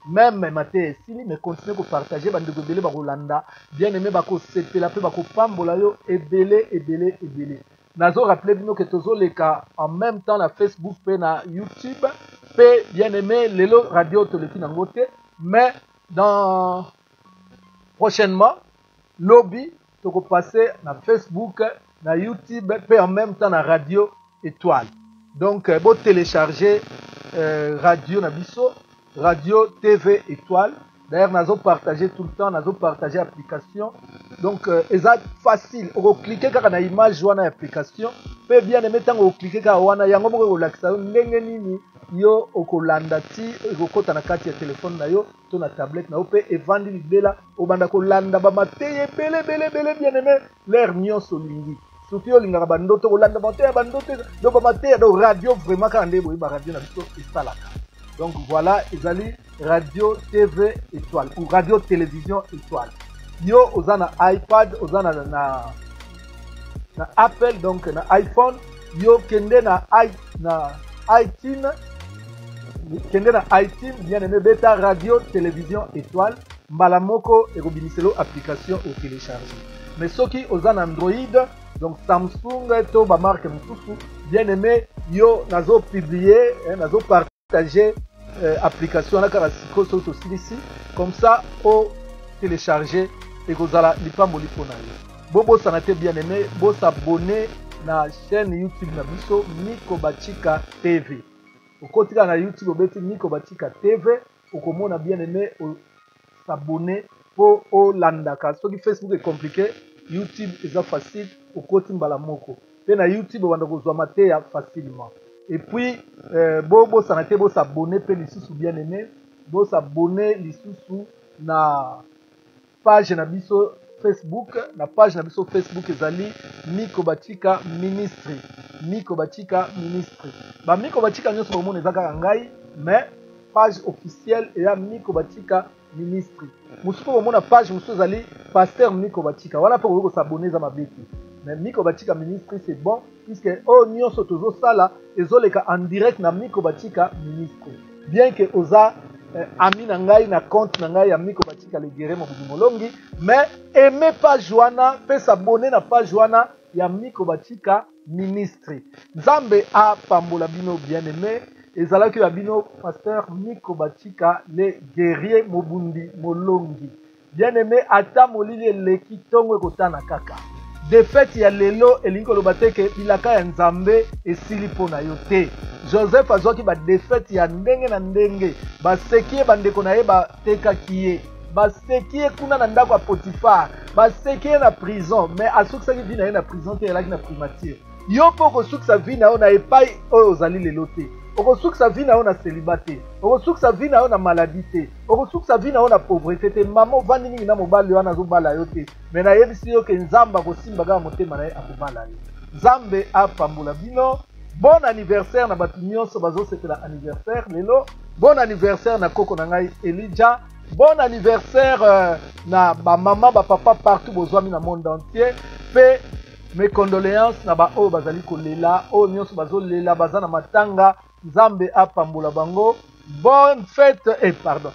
Même maté sili mais continuez ko partager bandeko ebele ba kolanda bien aimé ba ko sepela pe ba ko pambola yo ebele ebele ebele. Nazo rappeler bino que tozo leka en même temps na Facebook pe na YouTube pe bien aimé lelo radio toleki na ngote mais dans prochainement lobby toko passer na Facebook na YouTube pe en même temps na radio étoile. Donc bo télécharger radio na biso Radio TV Étoile. D'ailleurs, nous avons partagé tout le temps, nous avons partagé l'application. Donc, c'est facile. On va cliquer sur l'image de l'application. Peut bien aimer tant on cliquer sur wana yango moko relaxa ndenge nini yo okolanda ti okota na kati ya téléphone na yo to na tablette na pe evandi libela obanda kolanda ba mateye bele bien aimé l'air nyonso lingi. Surtout yo lingaka bandoto kolanda mateye bandoto do ba mateye do radio vraiment quand ndebo ba radio na biso esalaka. Donc voilà, ezali radio TV étoile ou radio télévision étoile. Yo ozana iPad, ozana na Apple donc na iPhone, yo kende na iTunes, kende na iTunes bien aimé beta radio télévision étoile, mbala moko erobiniselo application au télécharger. Mais soki ozana Android donc Samsung to ba marque mususu bien aimé yo nazo publier, nazo partager application na kara siko so ici comme ça au télécharger et kozala lipambo lipona yo bobo sanate bien aimé bo s'abonner na chaîne YouTube na biso Miko Bachika TV okotika na YouTube obeti Miko Bachika TV okomona bien aimé s'abonner po o landaka soki Facebook est compliqué YouTube est facile okoti mbala moko pe na YouTube banda kozwa mateya facilement. Et puis, bo sanate bo s'abonner pe lisusu bien aimé, bo s'abonner lisusu na page na biso Facebook, na page na biso Facebook ezali Miko Bachika Ministry. Miko Bachika Ministry. Ba Miko Bachika nyonso bomona ezaka ngai, mais page officielle ya Miko Bachika Ministry. Musuko bomona page musuko ezali Pasteur Miko Bachika. Voilà pour vous s'abonner za mabeki. Mais Miko Bachika Ministry c'est bon puisque oh nyonso tozo sala ezoleka en direct na Miko Bachika Ministry. Bien que oza ami na ngai na compte na ngai ya Miko Bachika le guerre mo molongi mais aimez page wana pe s'abonner na page wana ya Miko Bachika Ministry. Nzambe a pambola bino bien aimé ezalaki ya bino Pasteur Miko Bachika le guerrier mobundi molongi. bien aimé ata molili eleki ntongo ekotana kaka defete ya lelo elingi koloba te ke bilaka ya nzambe esili mpo na yo te. Joseph azwaki badefete ya ndenge na ndenge, baseki ye bandeko na ye batekaki ye, baseki ye kuna na ndako ya Potifar, baseki ye na prison, mais asukisaki vi na ye na prison te, elaki na primature. Yo mpo okosukisa vi na yo na epai oyo ozali lelo te, okosukisa vi na yo na seliba te, okosukisa vi na yo na maladi te, okosukisa vi na yo na pauvreté te. Mama ovandi mingi na mobali wana azobala yo te, me nayebisi yo ke nzambe akosimba kaka motema na ye akobala yo. Nzambe apambola bino. Bon anniversaire na bato nyonso bazosepela anniversaire lelo. Bon anniversaire na koko na ngai Elijah. Bon anniversaire na ba mama ba papa partout bozwami na monde entier. Pe mes condoléances na ba oyo bazali kolela, oyo nyonso bazolela baza na matanga. Nzambe apambola bango. Bonne fête pardon.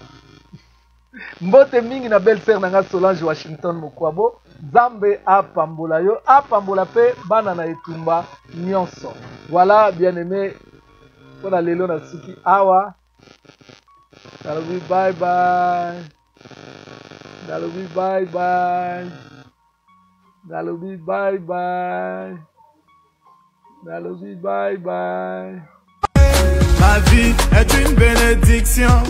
Mbote mingi na belle-sœur na nga Solange Washington Mokwabo. Nzambe apambola yo, apambola pe bana na etumba nyonso. Voilà, bien aimé. Pour la lelo na suki awa. Nalobi bye bye. Nalobi bye bye. Nalobi bye bye. Nalobi bye bye. Ma vie est une bénédiction.